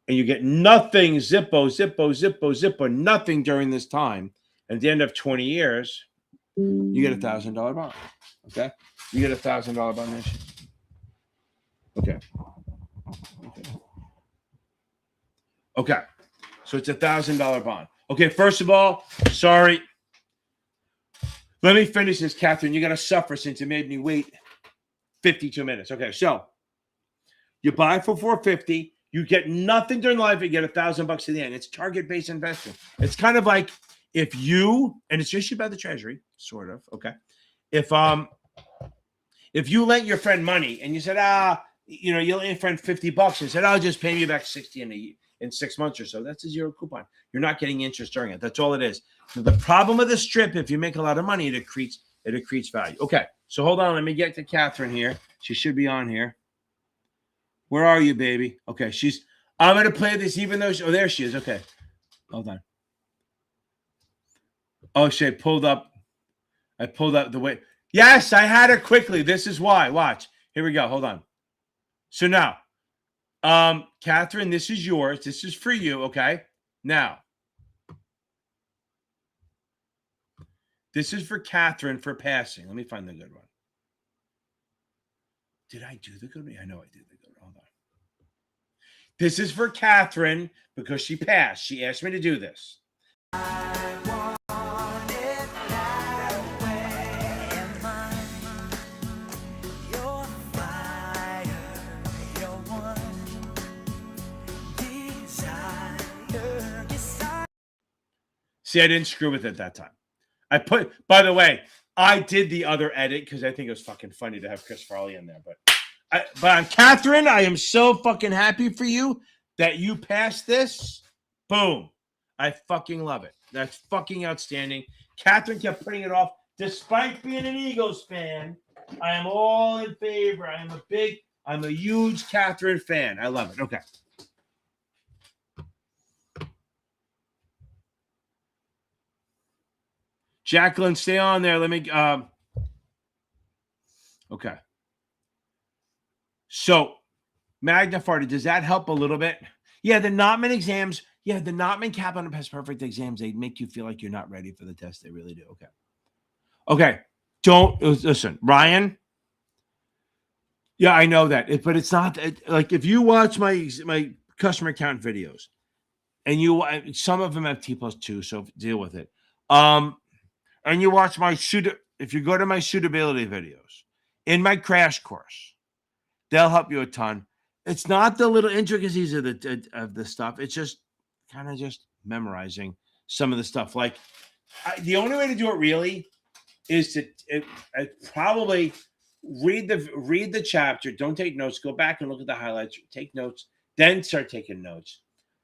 and you get nothing, zippo, nothing during this time. At the end of 20 years, you get a $1,000 bond. Okay, you get a $1,000 bond issue. Okay. So it's a $1,000 bond. Okay, first of all, sorry. Let me finish this, Catherine. You got to suffer since you made me wait 52 minutes. Okay, so you buy for $450. You get nothing during life. You get $1,000 at the end. It's target-based investing. It's kind of like if you, and it's issued by the Treasury, sort of. Okay, if If you lent your friend money and you said, you lent your friend $50 and said, I'll just pay you back 60 in 6 months or so. That's a zero coupon. You're not getting interest during it. That's all it is. So the problem with the strip, if you make a lot of money, it accretes value. Okay, so hold on. Let me get to Catherine here. She should be on here. Where are you, baby? Okay, I'm going to play this even though, there she is. Okay, hold on. Oh, I pulled up the way. Yes, I had it quickly. This is why. Watch. Here we go. Hold on. So now, Catherine, this is yours. This is for you. Okay. Now, this is for Catherine for passing. Let me find the good one. Did I do the good one? I know I did the good one. Hold on. This is for Catherine because she passed. She asked me to do this. See, I didn't screw with it that time. By the way, I did the other edit because I think it was fucking funny to have Chris Farley in there. But on Catherine, I am so fucking happy for you that you passed this. Boom. I fucking love it. That's fucking outstanding. Catherine kept putting it off despite being an Eagles fan. I am all in favor. I'm a huge Catherine fan. I love it. Okay. Jacqueline, stay on there. Let me okay. So Magna Farta, does that help a little bit? Yeah, the Notman exams, the Notman Kaplan and Past Perfect exams, they make you feel like you're not ready for the test. They really do. Okay. Okay. Don't listen, Ryan. Yeah, I know that. But it's not like if you watch my customer account videos and some of them have T+2, so deal with it. And you watch if you go to my suitability videos in my crash course, they'll help you a ton. It's not the little intricacies of the stuff. It's just kind of just memorizing some of the stuff. Like the only way to do it really is to probably read the chapter. Don't take notes. Go back and look at the highlights. Take notes. Then start taking notes.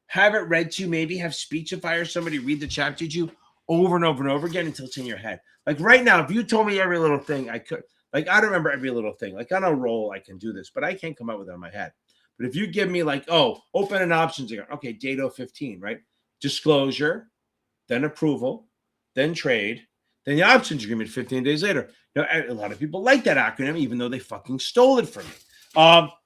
Have it read to you. Maybe have Speechify or somebody read the chapter to you over and over and over again until it's in your head. Like right now, if you told me every little thing, I could. Like I don't remember every little thing. Like on a roll, I can do this, but I can't come up with it in my head. But if you give me like, open an options account. Okay, date 15, right? Disclosure, then approval, then trade, then the options agreement 15 days later. Now, a lot of people like that acronym, even though they fucking stole it from me.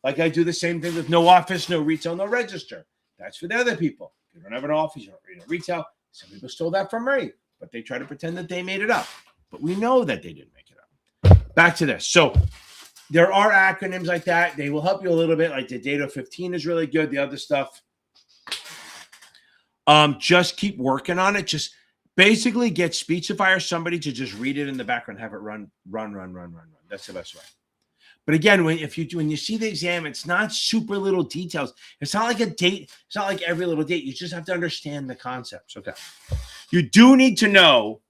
Like I do the same thing with no office, no retail, no register. That's for the other people. You don't have an office, you don't retail. Some people stole that from me, but they try to pretend that they made it up. But we know that they didn't make it up. Back to this. So there are acronyms like that. They will help you a little bit. Like the date 15 is really good. The other stuff, just keep working on it. Just basically get Speechify or somebody to just read it in the background, have it run. That's the best way. But again, when you see the exam, it's not super little details. It's not like a date. It's not like every little date. You just have to understand the concepts. Okay. You do need to know,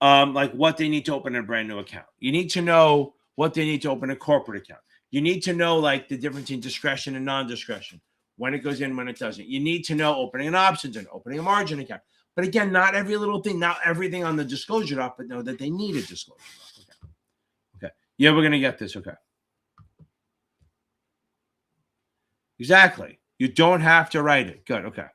like what they need to open a brand new account. You need to know what they need to open a corporate account. You need to know like the difference in discretion and non-discretion, when it goes in, when it doesn't. You need to know opening an options and opening a margin account. But again, not every little thing, not everything on the disclosure doc, but know that they need a disclosure doc. Yeah, we're going to get this. Okay. Exactly. You don't have to write it. Good. Okay.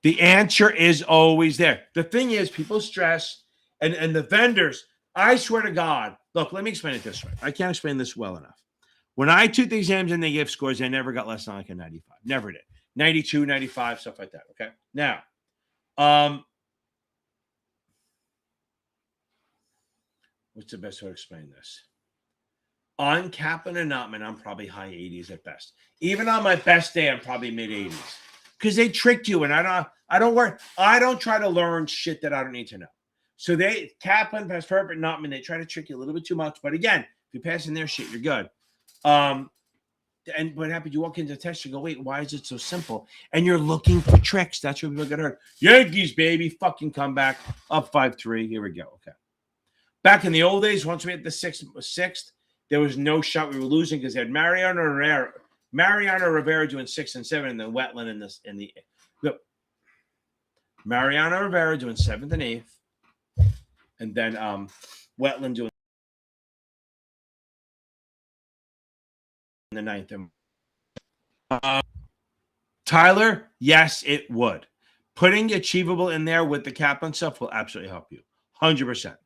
The answer is always there. The thing is, people stress, and the vendors, I swear to God, look, let me explain it this way. I can't explain this well enough. When I took the exams and they gave scores, I never got less than like a 95. Never did. 92, 95, stuff like that. Okay. Now, what's the best way to explain this? On Kaplan and Notman, I'm probably high 80s at best. Even on my best day, I'm probably mid 80s. Because they tricked you, and I don't worry. I don't try to learn shit that I don't need to know. So Kaplan, Past Perfect, Notman, they try to trick you a little bit too much. But again, if you're passing their shit, you're good. And what happened? You walk into the test, you go, wait, why is it so simple? And you're looking for tricks. That's where people get hurt. Yankees, baby, fucking comeback, up 5-3. Here we go. Okay. Back in the old days, once we hit the sixth, there was no shot we were losing because they had Mariano Rivera doing 6 and 7, and then Wetland in the Mariano Rivera doing 7th and 8th, and then Wetland doing the 9th. Tyler, yes, it would. Putting achievable in there with the cap and stuff will absolutely help you. 100%.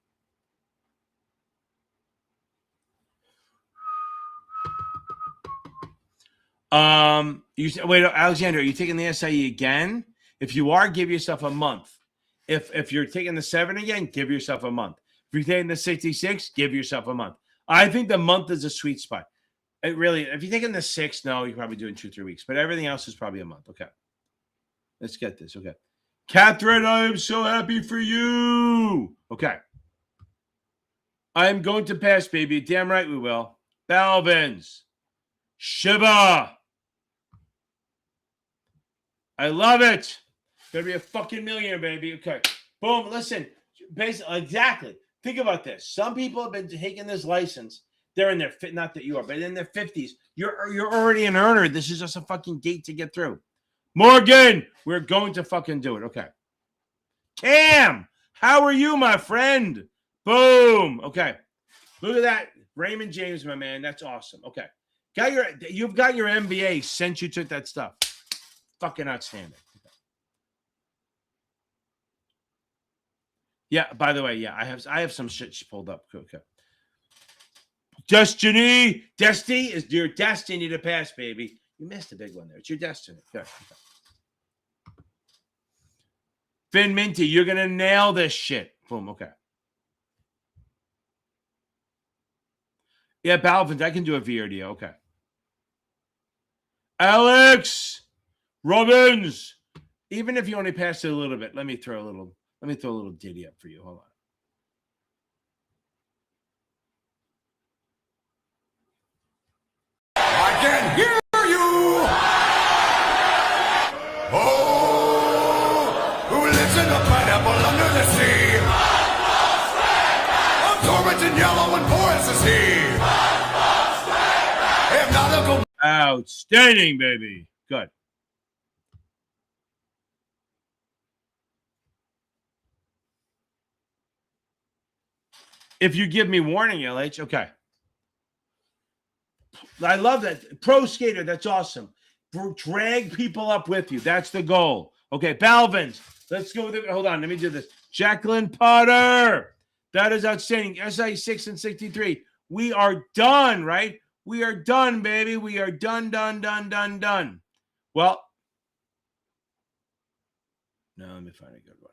Wait, Alexander, are you taking the SIE again? If you are, give yourself a month. If you're taking the 7 again, give yourself a month. If you're taking the 66, give yourself a month. I think the month is a sweet spot. It really, if you're taking the 6, no, you're probably doing 2-3 weeks, but everything else is probably a month. Okay. Let's get this. Okay. Catherine, I am so happy for you. Okay. I am going to pass, baby. Damn right we will. Balvins. Shiba. I love it. Gonna be a fucking millionaire, baby. Okay. Boom. Listen. Basically, exactly. Think about this. Some people have been taking this license. They're in their not that you are, but in their 50s. You're already an earner. This is just a fucking gate to get through. Morgan, we're going to fucking do it. Okay. Cam, how are you, my friend? Boom. Okay. Look at that. Raymond James, my man. That's awesome. Okay. You've got your MBA since you took that stuff. Fucking outstanding. Yeah, by the way, yeah, I have some shit she pulled up. Okay. Destiny is your destiny to pass, baby. You missed a big one there. It's your destiny. Okay. Finn Minty, you're gonna nail this shit. Boom. Okay. Yeah, Balvin, I can do a VRD. Okay. Alex Robbins, even if you only pass it a little bit, let me throw a little ditty up for you. Hold on. I can hear you. Oh, who lives in a pineapple under the sea? A torrent in yellow and porous is he. Hypnotical. Outstanding, baby. Good. If you give me warning, LH, okay. I love that. Pro skater, that's awesome. Drag people up with you. That's the goal. Okay, Balvins. Let's go with it. Hold on, let me do this. Jacqueline Potter. That is outstanding. SI 6 and 63. We are done, right? We are done, baby. We are done. Well, no, let me find a good one.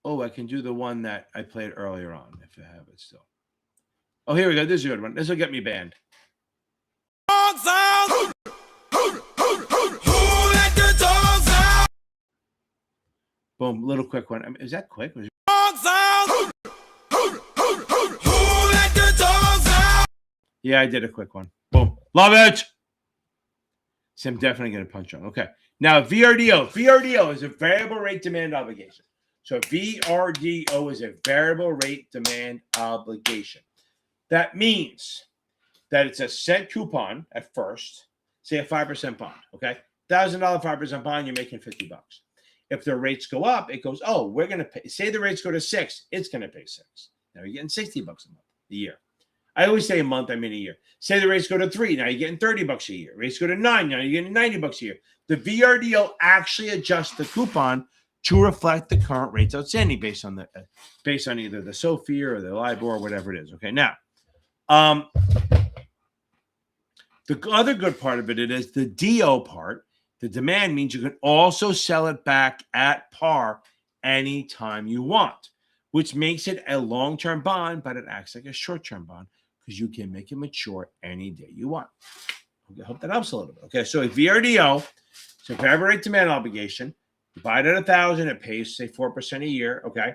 Oh, I can do the one that I played earlier on if I have it still. Oh, here we go. This is a good one. This will get me banned. Dogs out. Who let the dogs out? Boom, little quick one. I mean, is that quick? Dogs out. Who let the dogs out? Yeah, I did a quick one. Boom. Love it. So I'm definitely going to punch on. Okay. Now, VRDO. VRDO is a variable rate demand obligation. So VRDO is a variable rate demand obligation. That means that it's a set coupon at first, say a 5% bond, okay? $1,000 5% bond, you're making $50. If the rates go up, it goes, oh, we're going to pay. Say the rates go to 6, it's going to pay 6. Now you're getting $60 a month, a year. I always say a month, I mean a year. Say the rates go to 3, now you're getting $30 a year. Rates go to 9, now you're getting $90 a year. The VRDO actually adjusts the coupon to reflect the current rates outstanding based on either the SOFR or the LIBOR or whatever it is. Okay, now, the other good part of it is the DO part. The demand means you can also sell it back at par anytime you want, which makes it a long-term bond, but it acts like a short-term bond because you can make it mature any day you want. Okay, I hope that helps a little bit. Okay, so a VRDO, so variable rate demand obligation, divide at 1,000, it pays, say, 4% a year, okay?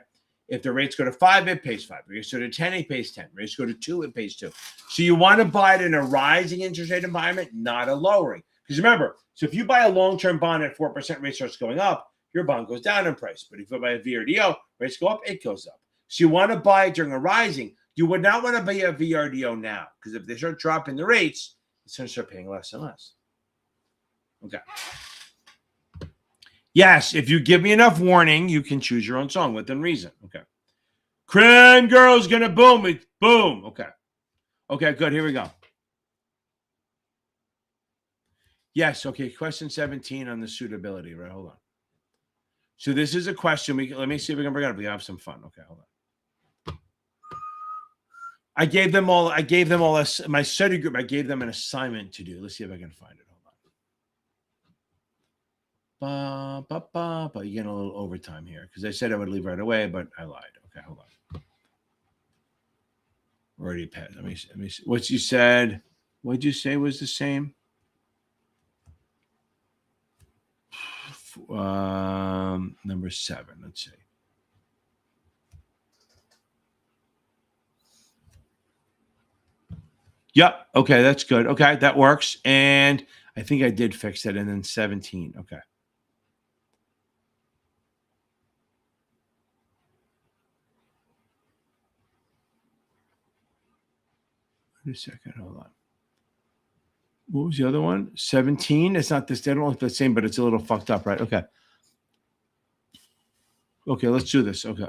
If the rates go to 5, it pays 5. Rates go to 10, it pays 10. Rates go to 2, it pays 2. So you want to buy it in a rising interest rate environment, not a lowering. Because remember, so if you buy a long-term bond at 4%, rate starts going up, your bond goes down in price. But if you buy a VRDO, rates go up, it goes up. So you want to buy it during a rising. You would not want to buy a VRDO now, because if they start dropping the rates, it's going to start paying less and less. Okay. Yes, if you give me enough warning, you can choose your own song within reason. Okay. Cran girl's going to boom it. Boom. Okay. Okay, good. Here we go. Yes. Okay. Question 17 on the suitability. Right. Hold on. So this is a question. Let me see if we can bring it up. We have some fun. Okay. Hold on. I gave them all my study group. I gave them an assignment to do. Let's see if I can find it. Hold on. But you get a little overtime here because I said I would leave right away, but I lied. Okay, hold on. Already passed. Let me see. What you said? What'd you say was the same? Number 7. Let's see. Yep. Okay, that's good. Okay, that works. And I think I did fix it. And then 17. Okay. Wait a second. Hold on. What was the other one? 17. It's not this. They don't look the same, but it's a little fucked up, right? Okay. Okay, let's do this. Okay.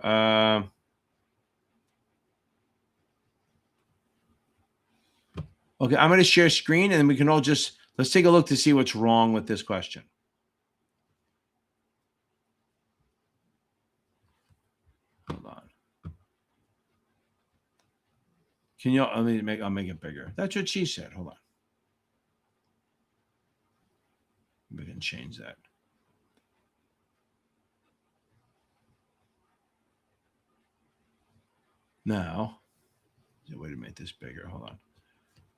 Okay, I'm going to share screen, and then we can all let's take a look to see what's wrong with this question. Hold on. Can you? I'll make it bigger. That's what she said. Hold on. We can change that. Now, there's a way to make this bigger. Hold on.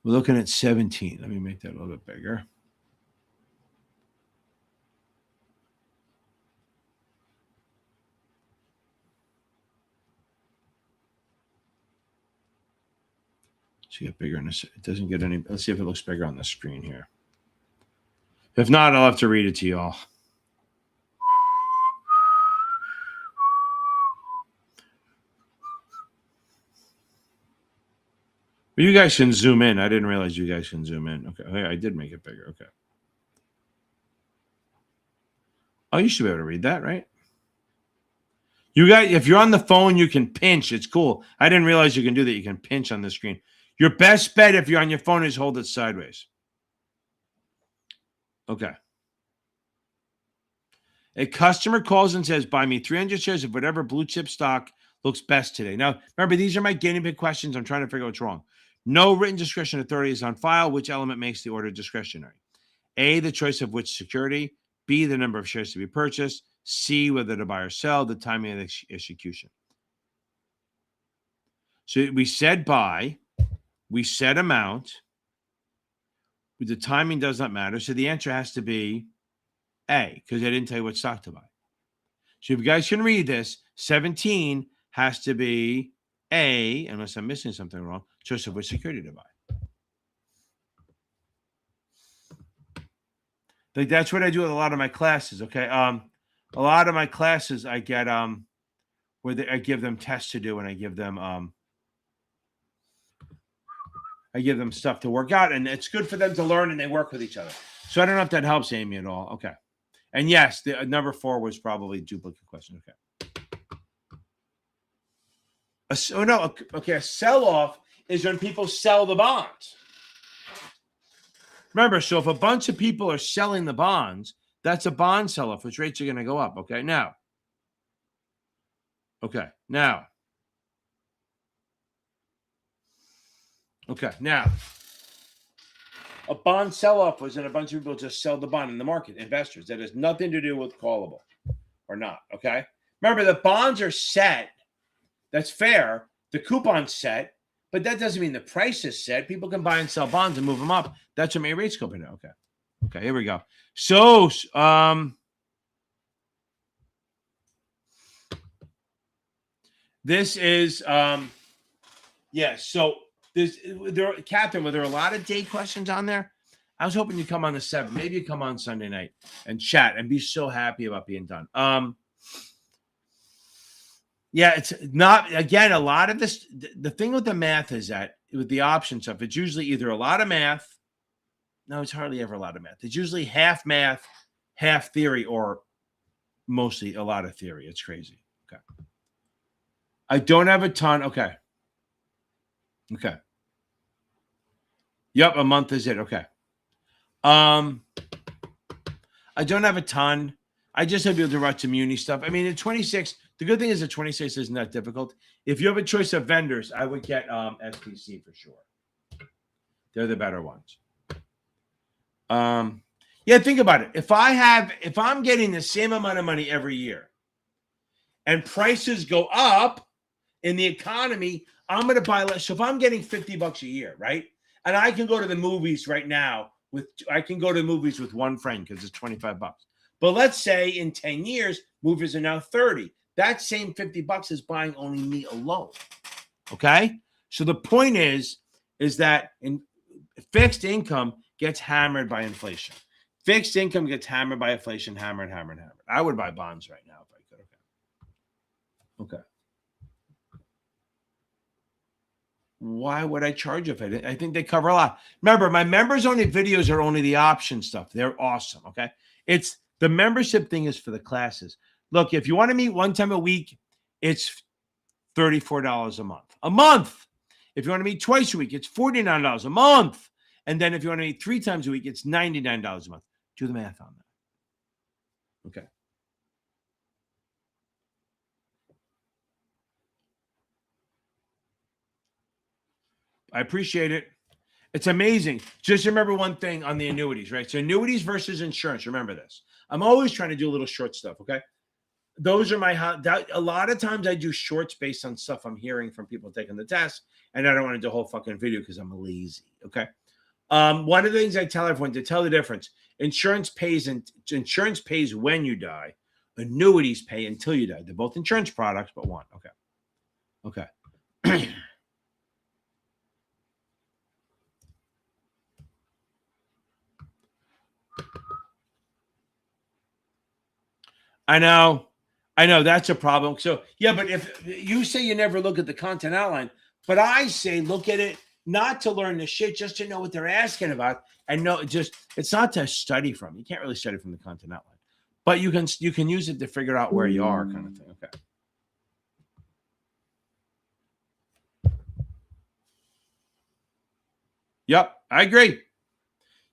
We're looking at 17. Let me make that a little bit bigger. So get bigger in this. It doesn't get any. Let's see if it looks bigger on the screen here. If not, I'll have to read it to y'all. But you guys can zoom in. I didn't realize you guys can zoom in. Okay, I did make it bigger. Okay. Oh, you should be able to read that, right? You guys, if you're on the phone, you can pinch. It's cool. I didn't realize you can do that. You can pinch on the screen. Your best bet if you're on your phone is hold it sideways. Okay. A customer calls and says, buy me 300 shares of whatever blue chip stock looks best today. Now, remember, these are my guinea pig questions. I'm trying to figure out what's wrong. No written discretion authority is on file. Which element makes the order discretionary? A, the choice of which security. B, the number of shares to be purchased. C, whether to buy or sell. The timing of the execution. So we said buy. We said amount. The timing does not matter. So the answer has to be A, because I didn't tell you what stock to buy. So if you guys can read this, 17 has to be A, unless I'm missing something wrong, choice of which security to buy. Like that's what I do with a lot of my classes, okay? A lot of my classes I get where I give them tests to do, and I give them stuff to work out, and it's good for them to learn, and they work with each other. So I don't know if that helps Amy at all. Okay. And yes, the number 4 was probably a duplicate question. Okay. A sell-off is when people sell the bonds. Remember, so if a bunch of people are selling the bonds, that's a bond sell-off, which rates are going to go up. Okay, now. Okay, now. A bond sell-off was when a bunch of people just sell the bond in the market, investors. That has nothing to do with callable or not, okay? Remember, the bonds are set. That's fair. The coupon's set, but that doesn't mean the price is set. People can buy and sell bonds and move them up. That's what my rates go up now. Okay, here we go. So, this is, so Catherine, were there a lot of day questions on there? I was hoping you'd come on the 7th. Maybe you come on Sunday night and chat and be so happy about being done. Yeah, it's not, again, a lot of this, the thing with the math is that with the option stuff, it's usually either a lot of math. No, it's hardly ever a lot of math. It's usually half math, half theory, or mostly a lot of theory. It's crazy. Okay. I don't have a ton. Okay. Okay. Yep, a month is it. Okay. I don't have a ton. I just have to be able to write some uni stuff. I mean, at 26, the good thing is that 26 isn't that difficult. If you have a choice of vendors, I would get SPC for sure. They're the better ones. Yeah, think about it. If I'm getting the same amount of money every year and prices go up in the economy, I'm going to buy less. So if I'm getting $50 a year, right? And I can go to the movies right now with one friend because it's $25. But let's say in 10 years, movies are now 30. That same $50 is buying only me alone. Okay? So the point is that in fixed income gets hammered by inflation. Fixed income gets hammered by inflation, hammered. I would buy bonds right now if I could. Okay. Why would I charge if I think they cover a lot? Remember, my members only videos are only the option stuff. They're awesome. Okay. It's the membership thing is for the classes. Look, if you want to meet one time a week, it's $34 a month. A month. If you want to meet twice a week, it's $49 a month. And then if you want to meet 3 times a week, it's $99 a month. Do the math on that. Okay. I appreciate it. It's amazing. Just remember one thing on the annuities, right? So annuities versus insurance. Remember this. I'm always trying to do a little short stuff, okay? Those are a lot of times I do shorts based on stuff I'm hearing from people taking the test, and I don't want to do a whole fucking video because I'm lazy, okay? One of the things I tell everyone to tell the difference, insurance pays when you die. Annuities pay until you die. They're both insurance products, but one. Okay. I know that's a problem. So yeah, but if you say you never look at the content outline, but I say look at it not to learn the shit, just to know what they're asking about, and it's not to study from. You can't really study from the content outline, but you can use it to figure out where you are, kind of thing. Okay. Yep, I agree.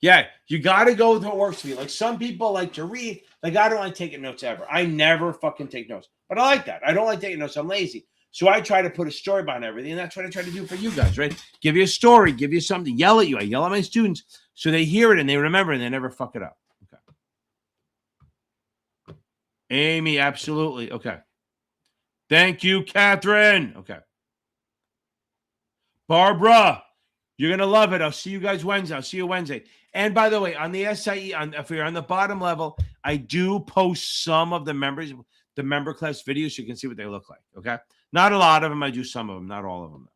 Yeah, you got to go with what works for you. Like some people like to read. Like I don't like taking notes ever. I never fucking take notes. But I like that. I don't like taking notes. I'm lazy. So I try to put a story behind everything. And that's what I try to do for you guys, right? Give you a story. Give you something. Yell at you. I yell at my students so they hear it and they remember and they never fuck it up. Okay. Amy, absolutely. Okay. Thank you, Catherine. Okay. Barbara, you're going to love it. I'll see you guys Wednesday. I'll see you Wednesday. And by the way, on the SIE, if you're on the bottom level, I do post some of the member class videos so you can see what they look like. Okay. Not a lot of them. I do some of them, not all of them.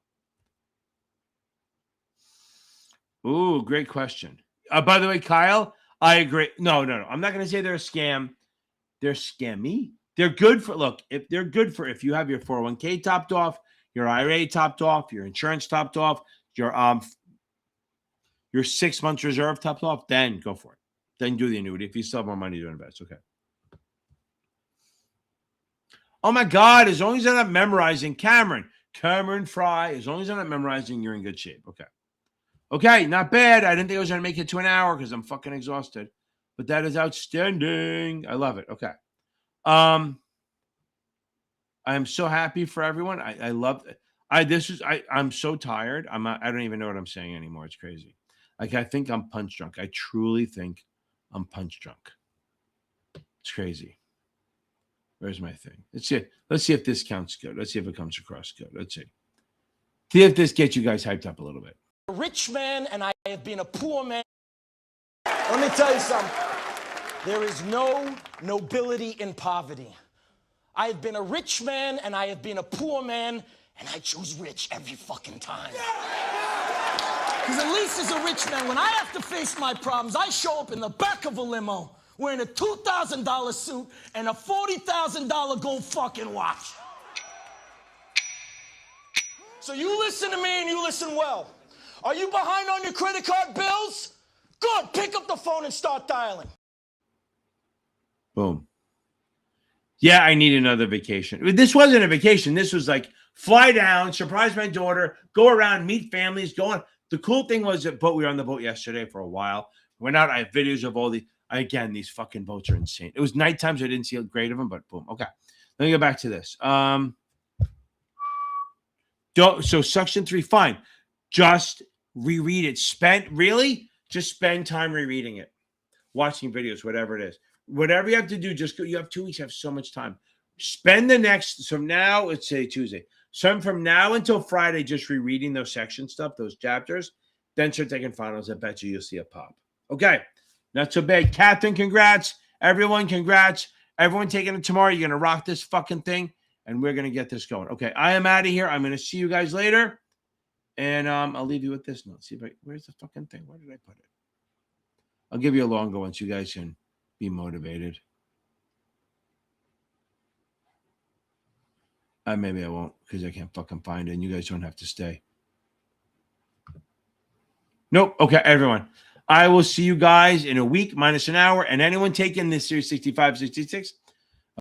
Ooh, great question. By the way, Kyle, I agree. No. I'm not going to say they're a scam. They're scammy. They're good for, if you have your 401k topped off, your IRA topped off, your insurance topped off, your 6 months reserve topped off, then go for it. Then do the annuity if you still have more money to invest. Okay. Oh my God, as long as I'm not memorizing Cameron Fry, as long as I'm not memorizing, you're in good shape. Okay. Okay, not bad. I didn't think I was going to make it to an hour because I'm fucking exhausted. But that is outstanding. I love it. Okay. I am so happy for everyone. I love it. I'm so tired. I don't even know what I'm saying anymore. It's crazy. Like I think I'm punch drunk. I truly think I'm punch drunk. It's crazy. Where's my thing? Let's see if this counts good. Let's see if it comes across good. Let's see. See if this gets you guys hyped up a little bit. A rich man and I have been a poor man. Let me tell you something. There is no nobility in poverty. I have been a rich man and I have been a poor man, and I choose rich every fucking time. Because at least as a rich man, when I have to face my problems, I show up in the back of a limo wearing a $2,000 suit and a $40,000 gold fucking watch. So you listen to me and you listen well. Are you behind on your credit card bills? Good. Pick up the phone and start dialing. Boom. Yeah, I need another vacation. This wasn't a vacation. This was like fly down, surprise my daughter, go around, meet families, go on. The cool thing was that we were on the boat yesterday for a while. Went out. I have videos of all the, again, these fucking boats are insane. It was nighttime, so I didn't see a great of them, but boom. Okay. Let me go back to this. So section 3, fine. Just reread it. Just spend time rereading it, watching videos, whatever it is. Whatever you have to do, just go. You have 2 weeks, you have so much time. Spend the next, so now let's say Tuesday. So from now until Friday, just rereading those section stuff, those chapters, then start taking finals. I bet you'll see a pop. Okay. Not so bad. Catherine, congrats. Everyone, congrats. Everyone taking it tomorrow. You're going to rock this fucking thing, and we're going to get this going. Okay. I am out of here. I'm going to see you guys later. And I'll leave you with this note. See if where's the fucking thing? Where did I put it? I'll give you a longer one so you guys can be motivated. Maybe I won't because I can't fucking find it, and you guys don't have to stay. Nope. Okay, everyone. I will see you guys in a week minus an hour. And anyone taking this Series 65, 66,